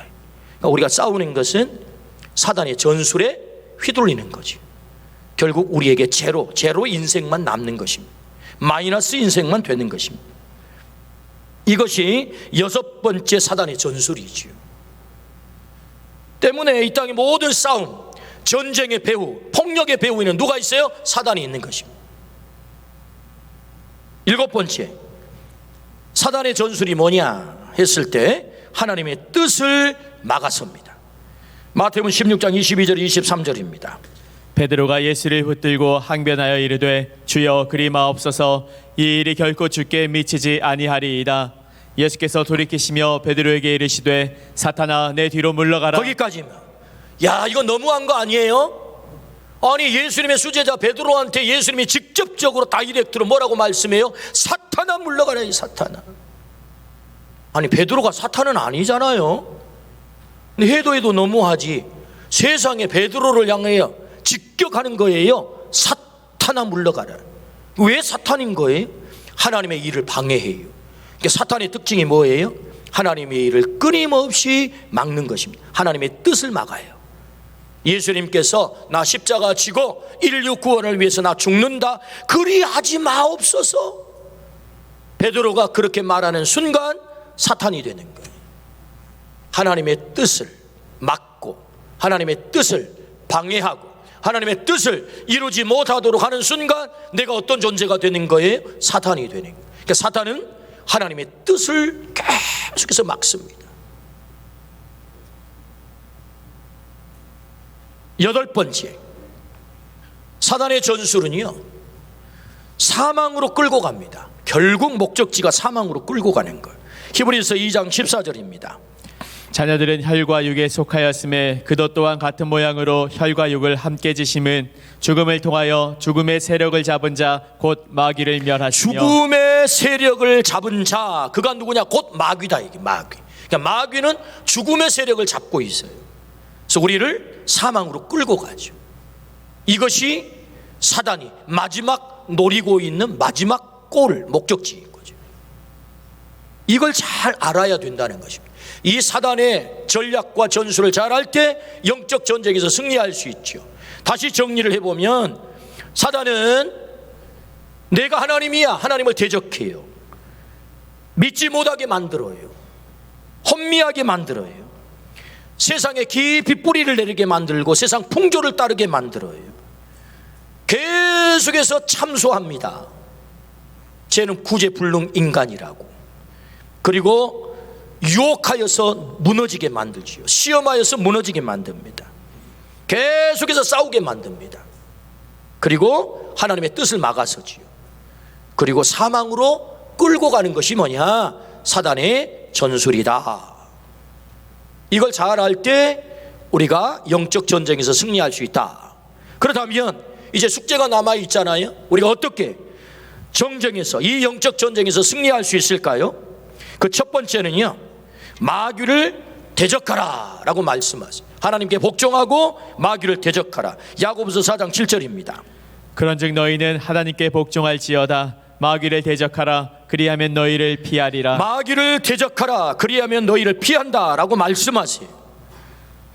그러니까 우리가 싸우는 것은 사단의 전술에 휘둘리는 거지. 결국 우리에게 제로 인생만 남는 것입니다. 마이너스 인생만 되는 것입니다. 이것이 여섯 번째 사단의 전술이지요. 때문에 이 땅의 모든 싸움, 전쟁의 배후, 폭력의 배후에는 누가 있어요? 사단이 있는 것입니다. 일곱 번째, 사단의 전술이 뭐냐 했을 때 하나님의 뜻을 막아섭니다. 마태복음 16장 22절 23절입니다. 베드로가 예수를 붙들고 항변하여 이르되 주여 그리 마옵소서 이 일이 결코 주께 미치지 아니하리이다. 예수께서 돌이키시며 베드로에게 이르시되 사탄아 내 뒤로 물러가라. 거기까지만. 야, 이거 너무한 거 아니에요? 아니, 예수님의 수제자 베드로한테 예수님이 직접적으로 다이렉트로 뭐라고 말씀해요? 사탄아 물러가라, 이 사탄아. 아니, 베드로가 사탄은 아니잖아요. 근데 해도 너무하지. 세상에 베드로를 향하여 직격하는 거예요. 사탄아 물러가라. 왜 사탄인 거예요? 하나님의 일을 방해해요. 그러니까 사탄의 특징이 뭐예요? 하나님의 일을 끊임없이 막는 것입니다. 하나님의 뜻을 막아요. 예수님께서 나 십자가 지고 인류 구원을 위해서 나 죽는다, 그리하지 마옵소서. 베드로가 그렇게 말하는 순간 사탄이 되는 거예요. 하나님의 뜻을 막고 하나님의 뜻을 방해하고 하나님의 뜻을 이루지 못하도록 하는 순간 내가 어떤 존재가 되는 거예요? 사탄이 되는 거예요. 그러니까 사탄은 하나님의 뜻을 계속해서 막습니다. 8번째, 사단의 전술은요, 사망으로 끌고 갑니다. 결국 목적지가 사망으로 끌고 가는 거예요. 히브리서 2장 14절입니다. 자녀들은 혈과 육에 속하였음에 그도 또한 같은 모양으로 혈과 육을 함께 지심은 죽음을 통하여 죽음의 세력을 잡은 자 곧 마귀를 멸하시며. 죽음의 세력을 잡은 자, 그가 누구냐? 곧 마귀다. 이게 마귀. 그러니까 마귀는 죽음의 세력을 잡고 있어요. 그래서 우리를 사망으로 끌고 가죠. 이것이 사단이 마지막 노리고 있는 마지막 골, 목적지인 거죠. 이걸 잘 알아야 된다는 것입니다. 이 사단의 전략과 전술을 잘 알 때 영적 전쟁에서 승리할 수 있죠. 다시 정리를 해보면 사단은 내가 하나님이야, 하나님을 대적해요. 믿지 못하게 만들어요. 혼미하게 만들어요. 세상에 깊이 뿌리를 내리게 만들고 세상 풍조를 따르게 만들어요. 계속해서 참소합니다. 쟤는 구제불능 인간이라고. 그리고 유혹하여서 무너지게 만들지요. 시험하여서 무너지게 만듭니다. 계속해서 싸우게 만듭니다. 그리고 하나님의 뜻을 막아서지요. 그리고 사망으로 끌고 가는 것이 뭐냐? 사단의 전술이다. 이걸 잘 알 때 우리가 영적 전쟁에서 승리할 수 있다. 그렇다면 이제 숙제가 남아 있잖아요. 우리가 어떻게 정쟁에서, 이 영적 전쟁에서 승리할 수 있을까요? 그 첫 번째는요, 마귀를 대적하라 라고 말씀하세요. 하나님께 복종하고 마귀를 대적하라. 야고보서 4장 7절입니다. 그런즉 너희는 하나님께 복종할지어다. 마귀를 대적하라. 그리하면 너희를 피하리라. 마귀를 대적하라. 그리하면 너희를 피한다 라고 말씀하세요.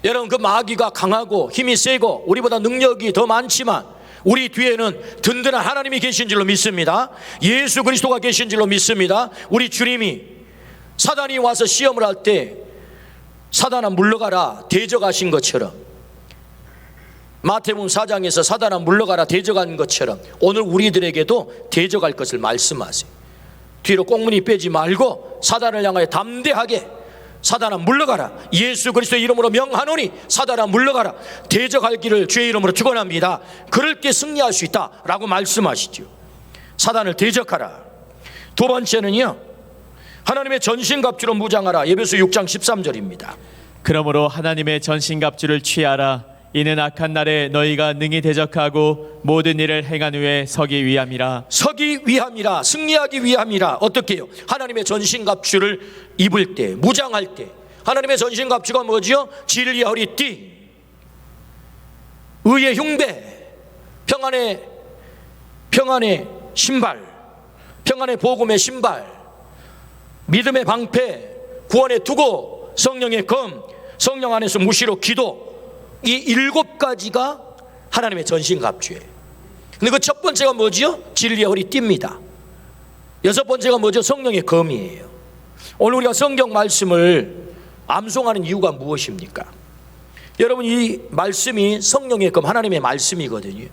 여러분, 그 마귀가 강하고 힘이 세고 우리보다 능력이 더 많지만 우리 뒤에는 든든한 하나님이 계신 줄로 믿습니다. 예수 그리스도가 계신 줄로 믿습니다. 우리 주님이 사단이 와서 시험을 할 때 사단아 물러가라 대적하신 것처럼, 마태복음 4장에서 사단아 물러가라 대적한 것처럼 오늘 우리들에게도 대적할 것을 말씀하세요. 뒤로 꽁무니 빼지 말고 사단을 향하여 담대하게 사단아 물러가라, 예수 그리스도의 이름으로 명하노니 사단아 물러가라, 대적할 길을 주의 이름으로 축원합니다. 그럴 때 승리할 수 있다라고 말씀하시죠. 사단을 대적하라. 두 번째는요, 하나님의 전신갑주로 무장하라. 에베소 6장 13절입니다. 그러므로 하나님의 전신갑주를 취하라. 이는 악한 날에 너희가 능히 대적하고 모든 일을 행한 후에 서기 위함이라. 서기 위함이라. 승리하기 위함이라. 어떻게 해요? 하나님의 전신갑주를 입을 때, 무장할 때. 하나님의 전신갑주가 뭐지요? 진리의 허리띠, 의의 흉배, 평안의 신발, 평안의 복음의 신발, 믿음의 방패, 구원의 투고, 성령의 검, 성령 안에서 무시로 기도, 이 7가지가 하나님의 전신갑주예요. 근데 그 첫 번째가 뭐지요? 진리의 허리띠입니다. 6번째가 뭐죠? 성령의 검이에요. 오늘 우리가 성경 말씀을 암송하는 이유가 무엇입니까? 여러분, 이 말씀이 성령의 검, 하나님의 말씀이거든요.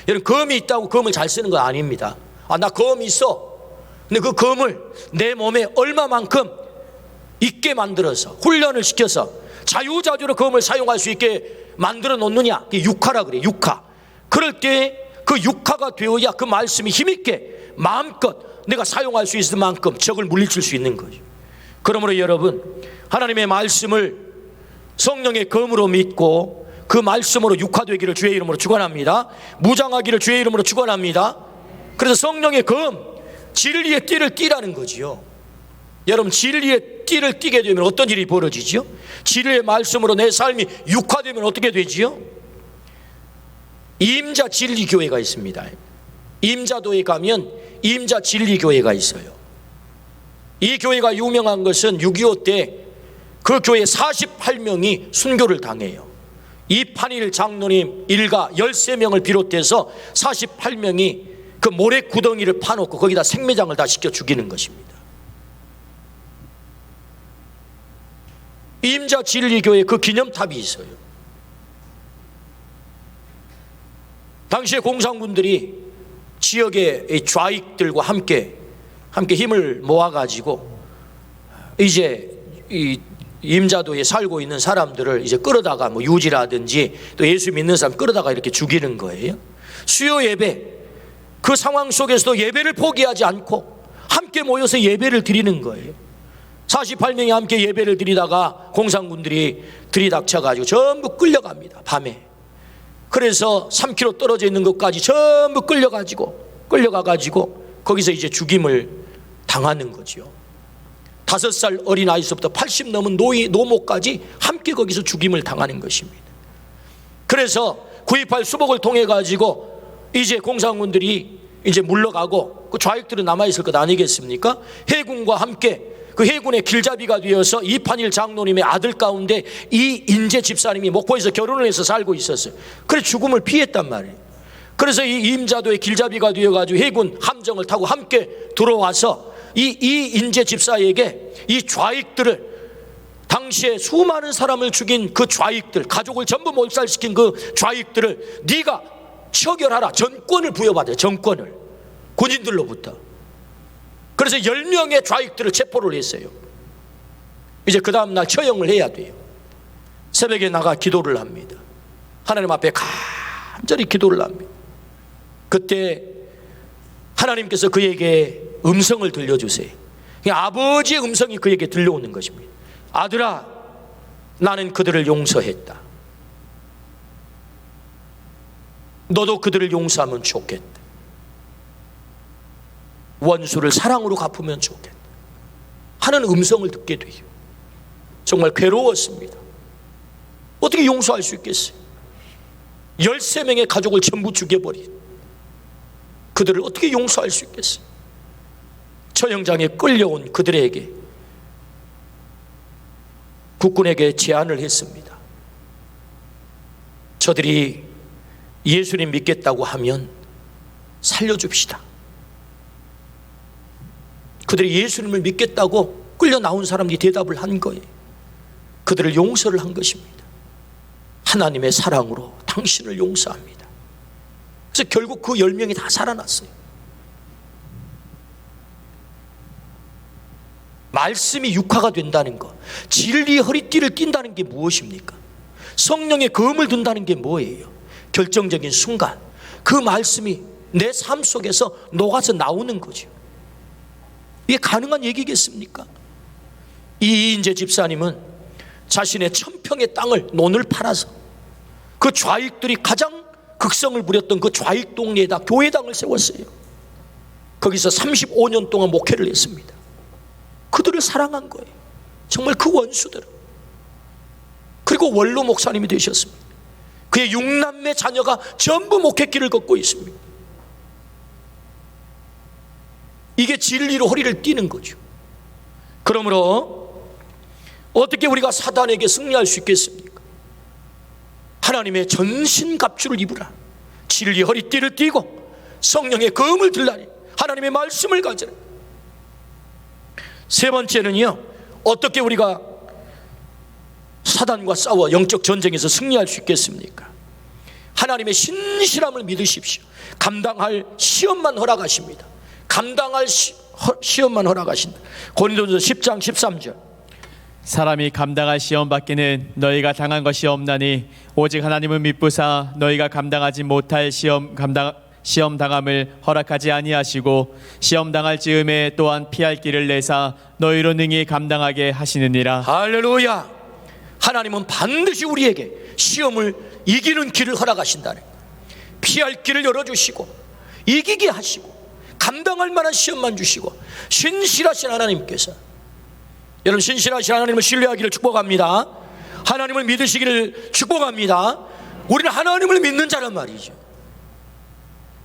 여러분, 검이 있다고 검을 잘 쓰는 건 아닙니다. 아, 나 검이 있어. 근데 그 검을 내 몸에 얼마만큼 있게 만들어서 훈련을 시켜서 자유자재로 검을 사용할 수 있게 만들어 놓느냐, 그게 육화라 그래요. 육화. 그럴 때 그 육화가 되어야 그 말씀이 힘있게 마음껏 내가 사용할 수 있을 만큼 적을 물리칠 수 있는 거죠. 그러므로 여러분, 하나님의 말씀을 성령의 검으로 믿고 그 말씀으로 육화되기를 주의 이름으로 축원합니다. 무장하기를 주의 이름으로 축원합니다. 그래서 성령의 검, 진리의 띠를 띠라는 거지요. 여러분, 진리의 띠를 띠게 되면 어떤 일이 벌어지죠? 진리의 말씀으로 내 삶이 육화되면 어떻게 되지요? 임자 진리교회가 있습니다. 임자도에 가면 임자 진리교회가 있어요. 이 교회가 유명한 것은 6.25 때 그 교회 48명이 순교를 당해요. 이판일 장로님 일가 13명을 비롯해서 48명이 그 모래 구덩이를 파놓고 거기다 생매장을 다 시켜 죽이는 것입니다. 임자 진리교회 그 기념탑이 있어요. 당시에 공산군들이 지역의 좌익들과 함께 힘을 모아가지고 이제 이 임자도에 살고 있는 사람들을 이제 끌어다가 뭐 유지라든지 또 예수 믿는 사람 끌어다가 이렇게 죽이는 거예요. 수요 예배, 그 상황 속에서도 예배를 포기하지 않고 함께 모여서 예배를 드리는 거예요. 48명이 함께 예배를 드리다가 공산군들이 들이닥쳐가지고 전부 끌려갑니다. 밤에. 그래서 3km 떨어져 있는 것까지 전부 끌려가가지고 거기서 이제 죽임을 당하는 거죠. 5살 어린 아이서부터 80 넘은 노모까지 함께 거기서 죽임을 당하는 것입니다. 그래서 9.28 수복을 통해 가지고 이제 공산군들이 이제 물러가고 그 좌익들은 남아있을 것 아니겠습니까? 해군과 함께 그 해군의 길잡이가 되어서 이판일 장로님의 아들 가운데 이인재 집사님이 목포에서 결혼을 해서 살고 있었어요. 그래서 죽음을 피했단 말이에요. 그래서 이 임자도의 길잡이가 되어가지고 해군 함정을 타고 함께 들어와서 이인재 집사에게 이 좌익들을, 당시에 수많은 사람을 죽인 그 좌익들, 가족을 전부 몰살시킨 그 좌익들을 네가 처결하라, 전권을 부여받아요. 전권을 군인들로부터. 그래서 10명의 좌익들을 체포를 했어요. 이제 그 다음날 처형을 해야 돼요. 새벽에 나가 기도를 합니다. 하나님 앞에 간절히 기도를 합니다. 그때 하나님께서 그에게 음성을 들려주세요. 아버지의 음성이 그에게 들려오는 것입니다. 아들아, 나는 그들을 용서했다. 너도 그들을 용서하면 좋겠다. 원수를 사랑으로 갚으면 좋겠다 하는 음성을 듣게 돼요. 정말 괴로웠습니다. 어떻게 용서할 수 있겠어요? 13명의 가족을 전부 죽여버린 그들을 어떻게 용서할 수 있겠어요? 처형장에 끌려온 그들에게, 국군에게 제안을 했습니다. 저들이 예수님 믿겠다고 하면 살려줍시다. 그들이 예수님을 믿겠다고 끌려 나온 사람들이 대답을 한 거예요. 그들을 용서를 한 것입니다. 하나님의 사랑으로 당신을 용서합니다. 그래서 결국 그 10명이 다 살아났어요. 말씀이 육화가 된다는 것, 진리의 허리띠를 띈다는 게 무엇입니까? 성령의 검을 든다는 게 뭐예요? 결정적인 순간 그 말씀이 내 삶 속에서 녹아서 나오는 거죠. 이게 가능한 얘기겠습니까? 이인재 집사님은 자신의 1000평의 땅을, 논을 팔아서 그 좌익들이 가장 극성을 부렸던 그 좌익 동네에다 교회당을 세웠어요. 거기서 35년 동안 목회를 했습니다. 그들을 사랑한 거예요. 정말 그 원수들을. 그리고 원로 목사님이 되셨습니다. 그의 6남매 자녀가 전부 목회길을 걷고 있습니다. 이게 진리로 허리를 띠는 거죠. 그러므로 어떻게 우리가 사단에게 승리할 수 있겠습니까? 하나님의 전신갑주를 입으라. 진리 허리띠를 띠고 성령의 검을 들라니 하나님의 말씀을 가지라. 세 번째는요, 어떻게 우리가 사단과 싸워 영적 전쟁에서 승리할 수 있겠습니까? 하나님의 신실함을 믿으십시오. 감당할 시험만 허락하십니다. 감당할 시험만 허락하신다. 고린도전서 10장 13절. 사람이 감당할 시험 밖에는 너희가 당한 것이 없나니 오직 하나님은 믿부사 너희가 감당하지 못할 시험 당함을 허락하지 아니하시고 시험 당할 즈음에 또한 피할 길을 내사 너희로 능히 감당하게 하시느니라. 할렐루야. 하나님은 반드시 우리에게 시험을 이기는 길을 허락하신다네. 피할 길을 열어주시고 이기게 하시고 감당할 만한 시험만 주시고 신실하신 하나님께서, 여러분 신실하신 하나님을 신뢰하기를 축복합니다. 하나님을 믿으시기를 축복합니다. 우리는 하나님을 믿는 자란 말이죠.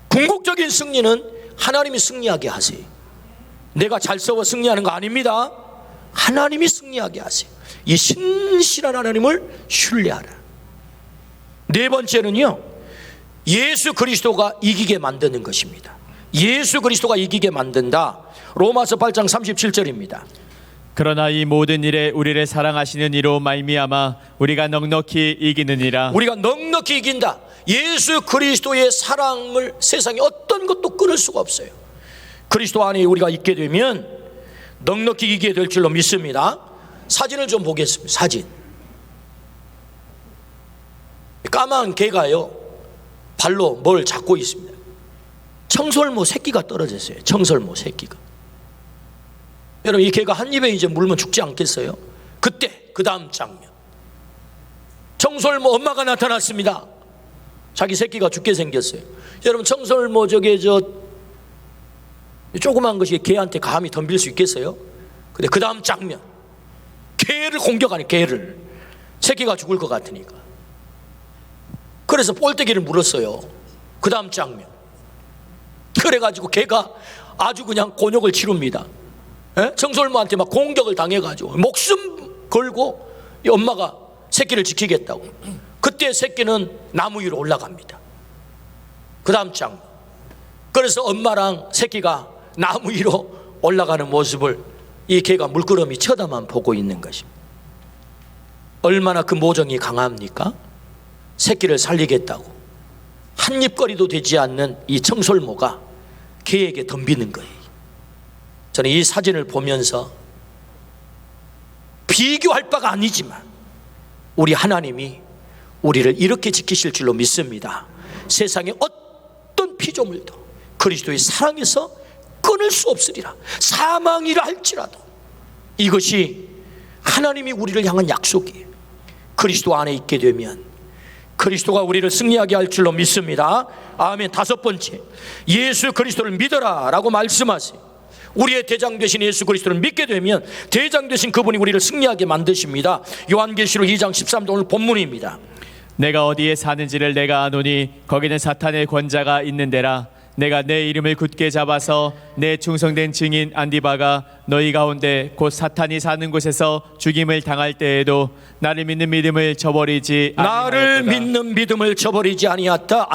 궁극적인 승리는 하나님이 승리하게 하세요. 내가 잘 싸워 승리하는 거 아닙니다. 하나님이 승리하게 하세요. 이 신실한 하나님을 신뢰하라. 네 번째는요, 예수 그리스도가 이기게 만드는 것입니다. 예수 그리스도가 이기게 만든다. 로마서 8장 37절입니다. 그러나 이 모든 일에 우리를 사랑하시는 이로 말미암아 우리가 넉넉히 이기느니라. 우리가 넉넉히 이긴다. 예수 그리스도의 사랑을 세상에 어떤 것도 끊을 수가 없어요. 그리스도 안에 우리가 있게 되면 넉넉히 이기게 될 줄로 믿습니다. 사진을 좀 보겠습니다. 사진. 까만 개가요 발로 뭘 잡고 있습니다. 청설모 새끼가 떨어졌어요. 청설모 새끼가. 여러분 이 개가 한 입에 이제 물면 죽지 않겠어요? 그때 그 다음 장면, 청설모 엄마가 나타났습니다. 자기 새끼가 죽게 생겼어요. 여러분 청설모 조그만 것이 개한테 감히 덤빌 수 있겠어요? 근데 그 다음 장면, 개를 공격하는, 개를, 새끼가 죽을 것 같으니까. 그래서 볼때기를 물었어요. 그 다음 장면. 그래가지고 개가 아주 그냥 곤욕을 치릅니다. 청설모한테 막 공격을 당해가지고 목숨 걸고 이 엄마가 새끼를 지키겠다고. 그때 새끼는 나무 위로 올라갑니다. 그 다음 장면. 그래서 엄마랑 새끼가 나무 위로 올라가는 모습을 이 개가 물끄러미 쳐다만 보고 있는 것입니다. 얼마나 그 모정이 강합니까? 새끼를 살리겠다고 한 입거리도 되지 않는 이 청설모가 개에게 덤비는 거예요. 저는 이 사진을 보면서 비교할 바가 아니지만 우리 하나님이 우리를 이렇게 지키실 줄로 믿습니다. 세상의 어떤 피조물도 그리스도의 사랑에서 끊을 수 없으리라. 사망이라 할지라도. 이것이 하나님이 우리를 향한 약속이에요. 그리스도 안에 있게 되면 그리스도가 우리를 승리하게 할 줄로 믿습니다. 아멘. 다섯 번째, 예수 그리스도를 믿어라 라고 말씀하세요. 우리의 대장 되신 예수 그리스도를 믿게 되면 대장 되신 그분이 우리를 승리하게 만드십니다. 요한계시록 2장 13절 오늘 본문입니다. 내가 어디에 사는지를 내가 아노니 거기는 사탄의 권자가 있는 데라. 내가 내 이름을 굳게 잡아서 내 충성된 증인 안디바가 너희 가운데 곧 사탄이 사는 곳에서 죽임을 당할 때에도 나를 믿는 믿음을 저버리지 나를 아니하였도다. 믿는 믿음을 저버리지 아니했다.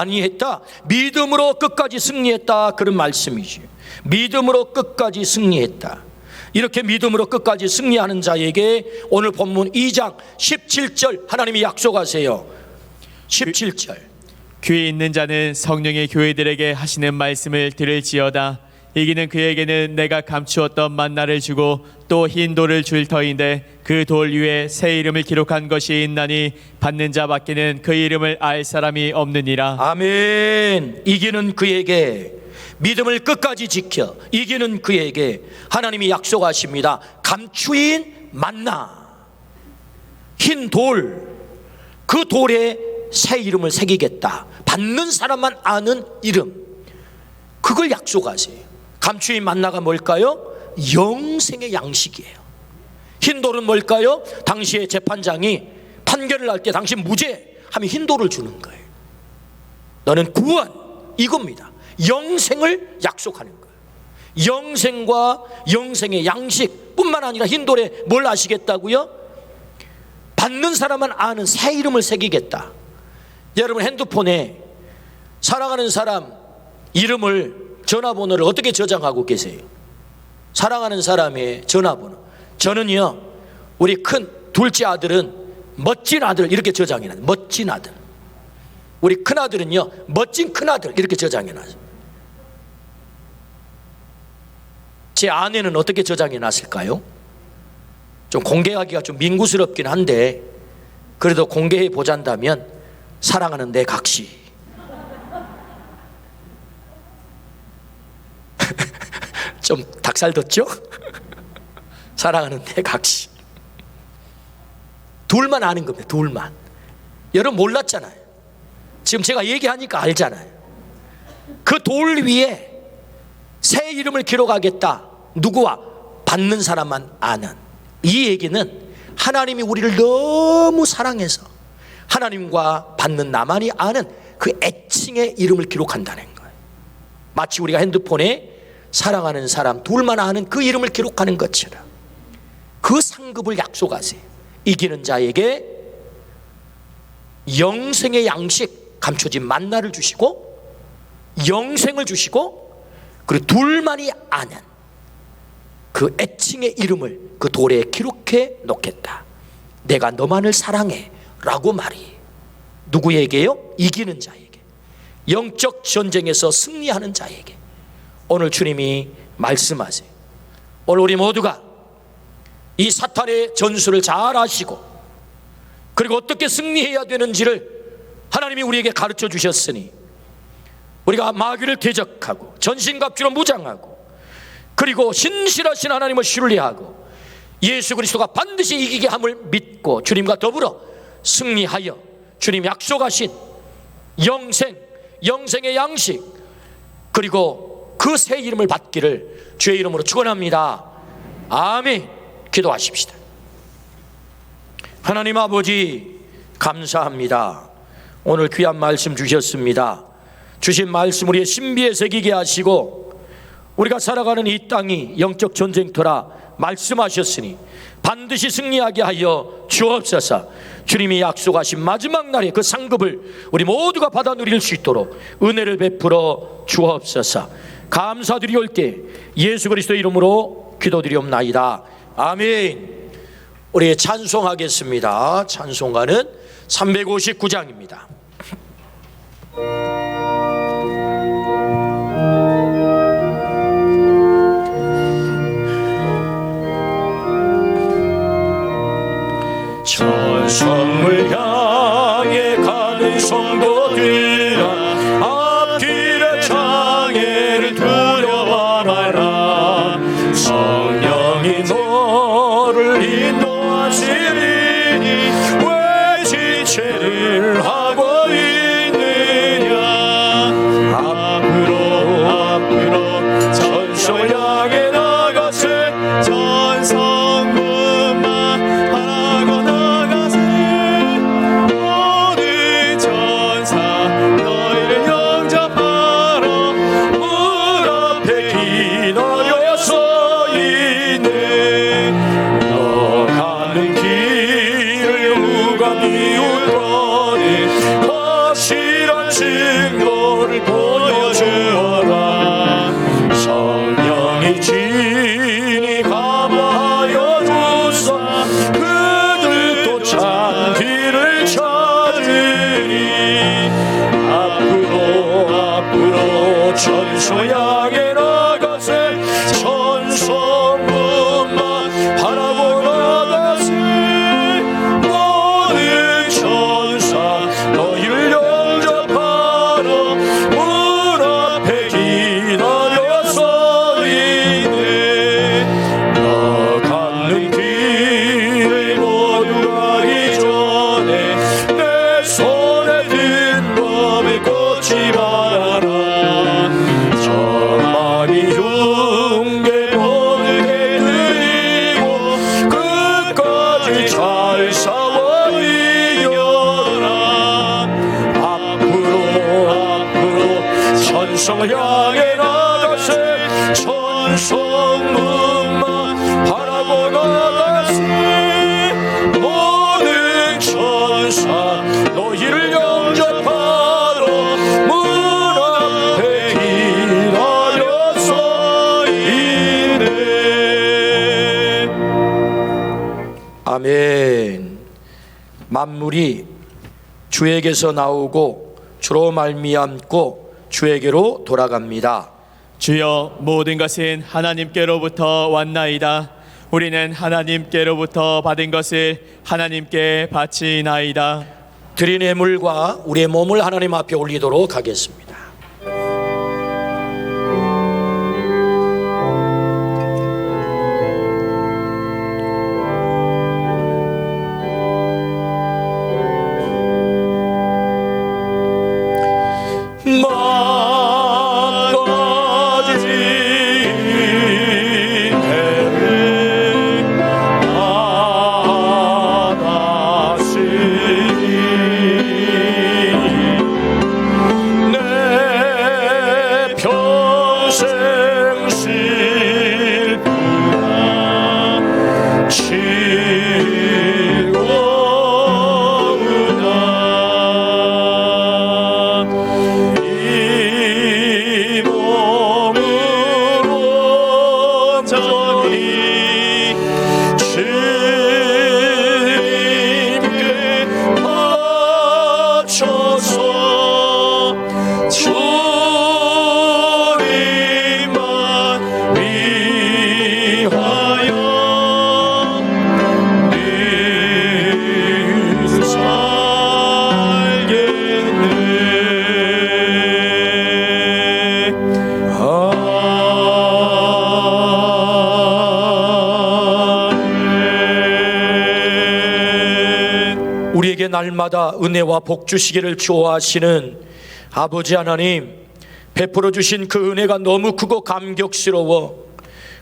믿음으로 끝까지 승리했다. 그런 말씀이지. 믿음으로 끝까지 승리했다. 이렇게 믿음으로 끝까지 승리하는 자에게 오늘 본문 2장 17절 하나님이 약속하세요. 17절. 귀 있는 자는 성령의 교회들에게 하시는 말씀을 들을지어다. 이기는 그에게는 내가 감추었던 만나를 주고 또 흰 돌을 줄 터인데 그 돌 위에 새 이름을 기록한 것이 있나니 받는 자 밖에는 그 이름을 알 사람이 없느니라. 아멘. 이기는 그에게, 믿음을 끝까지 지켜 이기는 그에게 하나님이 약속하십니다. 감추인 만나, 흰 돌, 그 돌에 새 이름을 새기겠다. 받는 사람만 아는 이름, 그걸 약속하세요. 감추인 만나가 뭘까요? 영생의 양식이에요. 흰 돌은 뭘까요? 당시에 재판장이 판결을 할 때 당신 무죄 하면 흰 돌을 주는 거예요. 너는 구원, 이겁니다. 영생을 약속하는 거예요. 영생과 영생의 양식 뿐만 아니라 흰 돌에 뭘 아시겠다고요? 받는 사람만 아는 새 이름을 새기겠다. 여러분 핸드폰에 사랑하는 사람 이름을, 전화번호를 어떻게 저장하고 계세요? 사랑하는 사람의 전화번호. 저는요, 우리 큰 둘째 아들은 멋진 아들 이렇게 저장해놔요. 멋진 아들. 우리 큰 아들은요, 멋진 큰 아들 이렇게 저장해놔요. 제 아내는 어떻게 저장해놨을까요? 좀 공개하기가 좀 민구스럽긴 한데 그래도 공개해 보잔다면 사랑하는 내 각시. 좀 닭살 돋죠? 사랑하는 내 각시. 둘만 아는 겁니다. 둘만. 여러분 몰랐잖아요. 지금 제가 얘기하니까 알잖아요. 그 돌 위에 새 이름을 기록하겠다. 누구와? 받는 사람만 아는. 이 얘기는 하나님이 우리를 너무 사랑해서 하나님과 받는 나만이 아는 그 애칭의 이름을 기록한다는 거예요. 마치 우리가 핸드폰에 사랑하는 사람 둘만 아는 그 이름을 기록하는 것처럼 그 상급을 약속하세요. 이기는 자에게 영생의 양식 감춰진 만나를 주시고 영생을 주시고 그리고 둘만이 아는 그 애칭의 이름을 그 돌에 기록해 놓겠다. 내가 너만을 사랑해 라고 말이. 누구에게요? 이기는 자에게, 영적 전쟁에서 승리하는 자에게. 오늘 주님이 말씀하세요. 오늘 우리 모두가 이 사탄의 전술을 잘 아시고 그리고 어떻게 승리해야 되는지를 하나님이 우리에게 가르쳐 주셨으니 우리가 마귀를 대적하고 전신갑주로 무장하고 그리고 신실하신 하나님을 신뢰하고 예수 그리스도가 반드시 이기게 함을 믿고 주님과 더불어 승리하여 주님 약속하신 영생, 영생의 양식 그리고 그 새 이름을 받기를 주의 이름으로 축원합니다. 아멘. 기도하십시다. 하나님 아버지 감사합니다. 오늘 귀한 말씀 주셨습니다. 주신 말씀 우리의 신비에 새기게 하시고 우리가 살아가는 이 땅이 영적 전쟁터라 말씀하셨으니 반드시 승리하게 하여 주옵소서. 주님이 약속하신 마지막 날에 그 상급을 우리 모두가 받아 누릴 수 있도록 은혜를 베풀어 주옵소서. 감사드리올 때 예수 그리스도 이름으로 기도드리옵나이다. 아멘. 우리 찬송하겠습니다. 찬송가는 359장입니다. 천성을 향해 가는 성도들아 앞길의 장애를 두려워 말라. 성령이 너를 인도하시리니 왜 지체를 하고 있느냐. 앞으로 천성을 향해 나가세. 전성문만 바라고 나가세. 모든 천사 너희를 영접하러 문 앞에 기다려 서 있네. 너 가는 길을 누가 비웃더니 확실한 증거를 보여주어라. 성령이 진이 감화하여 주사 그들도 참 길을 찾으리. 앞으로 천소 향해 나가세. 천성문만 바라보 나가세. 모든 천사 너희를 영접하러 문 앞에 기다려 서 있네. 너 가는 길을 모두 가기 전에 내 손에 든 법을 꽂지 말아라. 저만이 흉계 보게 드리고 끝까지 잘 싸워 이겨라. 앞으로 천성을 향해 나가세. 천성문만 바라보 나가세. 모든 천사 너희를 영접하러 문 앞에 기다려 서 있네. 아멘. 만물이 주에게서 나오고 주로 말미암고 주에게로 돌아갑니다. 주여 모든 것은 하나님께로부터 왔나이다. 우리는 하나님께로부터 받은 것을 하나님께 바치나이다. 드린 예물과 우리의 몸을 하나님 앞에 올리도록 하겠습니다. 우리에게 날마다 은혜와 복 주시기를 좋아하시는 아버지 하나님, 베풀어 주신 그 은혜가 너무 크고 감격스러워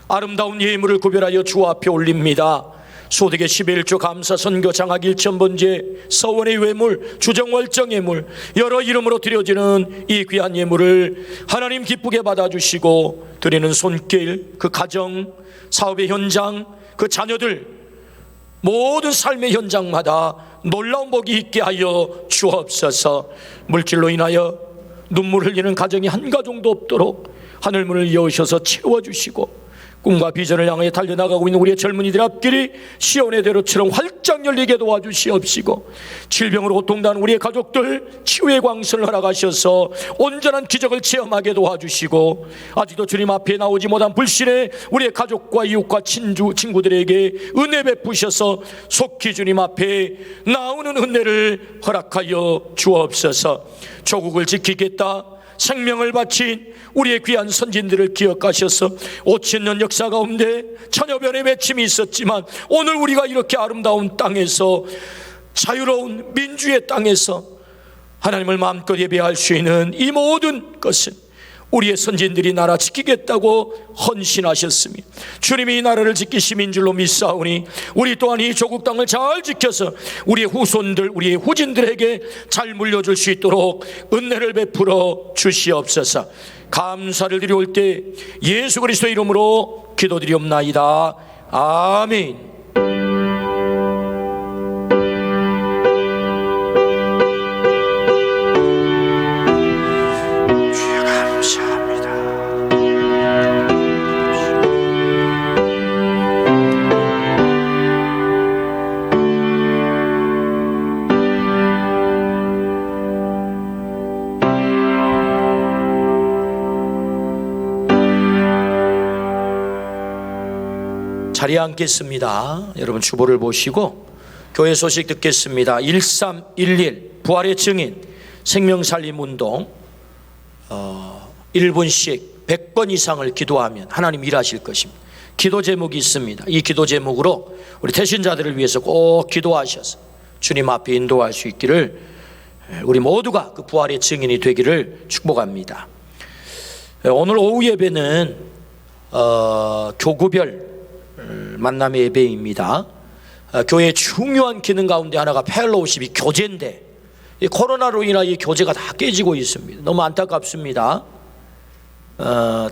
아름다운 예물을 구별하여 주 앞에 올립니다. 소득의 11조 감사 선교 장학 1,000번제 서원의 외물 주정월정 예물 여러 이름으로 드려지는 이 귀한 예물을 하나님 기쁘게 받아주시고 드리는 손길, 그 가정, 사업의 현장, 그 자녀들 모든 삶의 현장마다 놀라운 복이 있게 하여 주옵소서. 물질로 인하여 눈물 흘리는 가정이 한 가정도 없도록 하늘문을 여으셔서 채워주시고 꿈과 비전을 향해 달려나가고 있는 우리의 젊은이들 앞길이 시온의 대로처럼 활짝 열리게 도와주시옵시고 질병으로 고통당하는 우리의 가족들 치유의 광선을 허락하셔서 온전한 기적을 체험하게 도와주시고 아직도 주님 앞에 나오지 못한 불신의 우리의 가족과 이웃과 친구들에게 은혜 베푸셔서 속히 주님 앞에 나오는 은혜를 허락하여 주옵소서. 조국을 지키겠다 생명을 바친 우리의 귀한 선진들을 기억하셔서 5,000년 역사 가운데 천여변의 외침이 있었지만 오늘 우리가 이렇게 아름다운 땅에서 자유로운 민주의 땅에서 하나님을 마음껏 예배할 수 있는 이 모든 것은 우리의 선진들이 나라 지키겠다고 헌신하셨으며 주님이 이 나라를 지키심인 줄로 믿사오니 우리 또한 이 조국 땅을 잘 지켜서 우리의 후손들 우리의 후진들에게 잘 물려줄 수 있도록 은혜를 베풀어 주시옵소서. 감사를 드려올 때 예수 그리스도의 이름으로 기도드리옵나이다. 아멘. 자리에 앉겠습니다. 여러분 주보를 보시고 교회 소식 듣겠습니다. 1311 부활의 증인 생명살림운동 1분씩 100번 이상을 기도하면 하나님 일하실 것입니다. 기도 제목이 있습니다. 이 기도 제목으로 우리 태신자들을 위해서 꼭 기도하셔서 주님 앞에 인도할 수 있기를 우리 모두가 그 부활의 증인이 되기를 축복합니다. 오늘 오후 예배는 교구별 만남의 예배입니다. 교회의 중요한 기능 가운데 하나가 펠로우십이 교제인데 이 코로나로 인하여 이 교제가 다 깨지고 있습니다. 너무 안타깝습니다.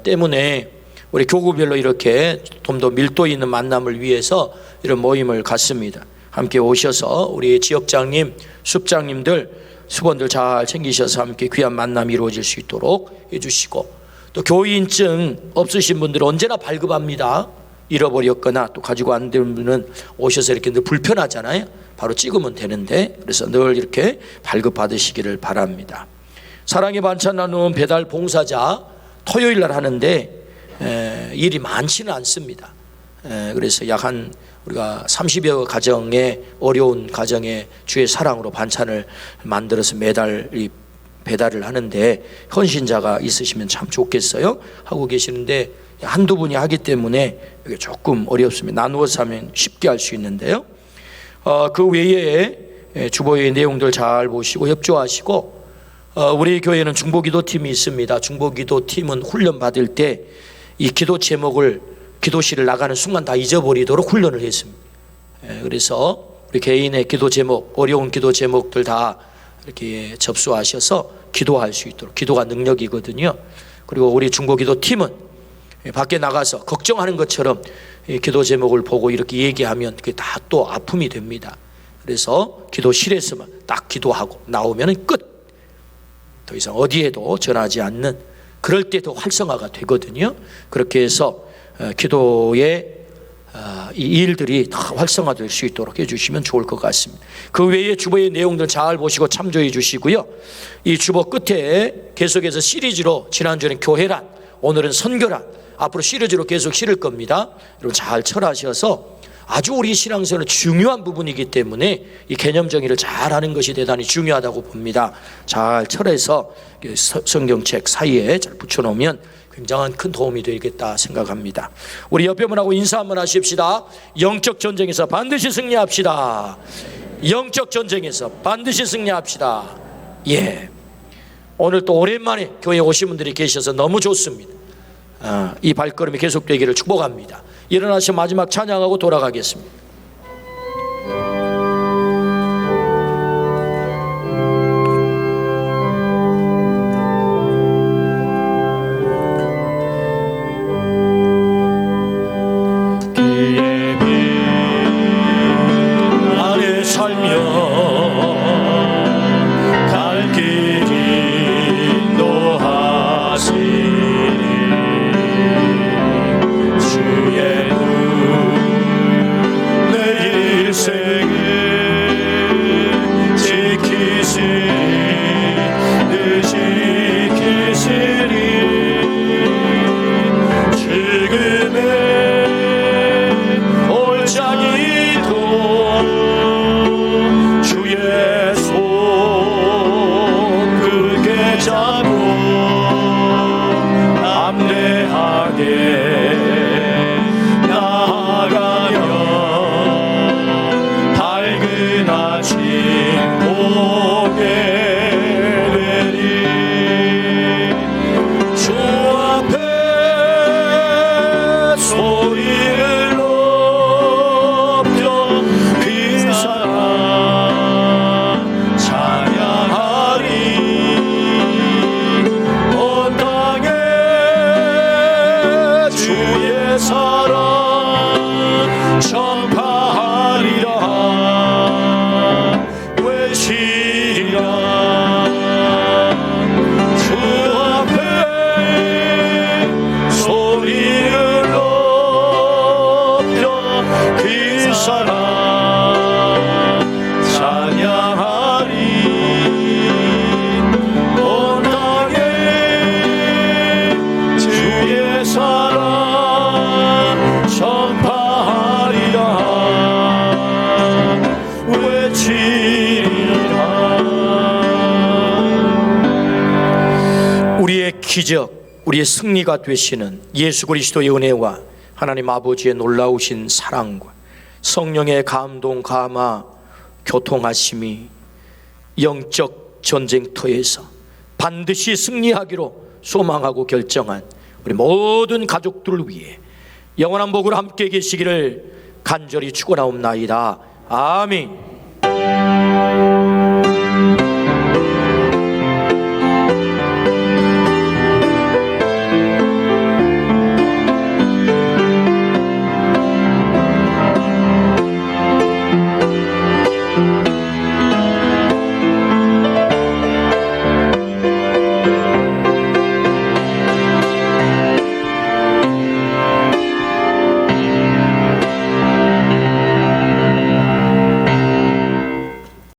때문에 우리 교구별로 이렇게 좀 더 밀도 있는 만남을 위해서 이런 모임을 갖습니다. 함께 오셔서 우리 지역장님, 숲장님들, 수번들 잘 챙기셔서 함께 귀한 만남이 이루어질 수 있도록 해주시고 또 교인증 없으신 분들은 언제나 발급합니다. 잃어버렸거나 또 가지고 안 되는 분은 오셔서 이렇게 늘 불편하잖아요. 바로 찍으면 되는데 그래서 늘 이렇게 발급 받으시기를 바랍니다. 사랑의 반찬 나누는 배달 봉사자 토요일 날 하는데 일이 많지는 않습니다. 그래서 약 한 우리가 30여 가정의 어려운 가정에 주의 사랑으로 반찬을 만들어서 매달 배달을 하는데 헌신자가 있으시면 참 좋겠어요 하고 계시는데 한두 분이 하기 때문에 이게 조금 어렵습니다. 나누어서 하면 쉽게 할 수 있는데요. 그 외에 주보의 내용들 잘 보시고 협조하시고, 우리 교회는 중보기도팀이 있습니다. 중보기도팀은 훈련 받을 때 이 기도 제목을 기도실을 나가는 순간 다 잊어버리도록 훈련을 했습니다. 그래서 우리 개인의 기도 제목, 어려운 기도 제목들 다 이렇게 접수하셔서 기도할 수 있도록, 기도가 능력이거든요. 그리고 우리 중보기도팀은 밖에 나가서 걱정하는 것처럼 기도 제목을 보고 이렇게 얘기하면 그게 다 또 아픔이 됩니다. 그래서 기도실에서만 딱 기도하고 나오면 끝. 더 이상 어디에도 전하지 않는, 그럴 때 더 활성화가 되거든요. 그렇게 해서 기도의 이 일들이 다 활성화될 수 있도록 해주시면 좋을 것 같습니다. 그 외에 주보의 내용들 잘 보시고 참조해 주시고요. 이 주보 끝에 계속해서 시리즈로, 지난주에는 교회란, 오늘은 선교란, 앞으로 시리즈로 계속 실을 겁니다. 여러분 잘 철하셔서, 아주 우리 신앙생활은 중요한 부분이기 때문에 이 개념 정의를 잘 하는 것이 대단히 중요하다고 봅니다. 잘 철해서 성경책 사이에 잘 붙여놓으면 굉장한 큰 도움이 되겠다 생각합니다. 우리 옆에 분하고 인사 한번 하십시다. 영적 전쟁에서 반드시 승리합시다. 영적 전쟁에서 반드시 승리합시다. 예. 오늘 또 오랜만에 교회에 오신 분들이 계셔서 너무 좋습니다. 이 발걸음이 계속되기를 축복합니다. 일어나서 마지막 찬양하고 돌아가겠습니다. 그의 빛 아래 살며 갈 길 인도하시니 주의 내 일생을 지키시리 늘 지키시리 지금의 올장이도 주의 손 크게 잡고 담대하게 나아가며 밝은 아침 보게 되리. 주 앞에 소리를 높여 그 사랑 찬양하리. 온 땅에 주의 사랑 전파하리라. 외치리라. 주 앞에 소리를 높여 그 사랑 찬양하리. 온 땅에 주의 사랑 전파하리라. 외치리라. 우리의 기적, 우리의 승리가 되시는 예수 그리스도의 은혜와 하나님 아버지의 놀라우신 사랑과 성령의 감동, 감화, 교통하심이 영적 전쟁터에서 반드시 승리하기로 소망하고 결정한 우리 모든 가족들을 위해 영원한 복으로 함께 계시기를 간절히 축원하옵나이다. 아멘.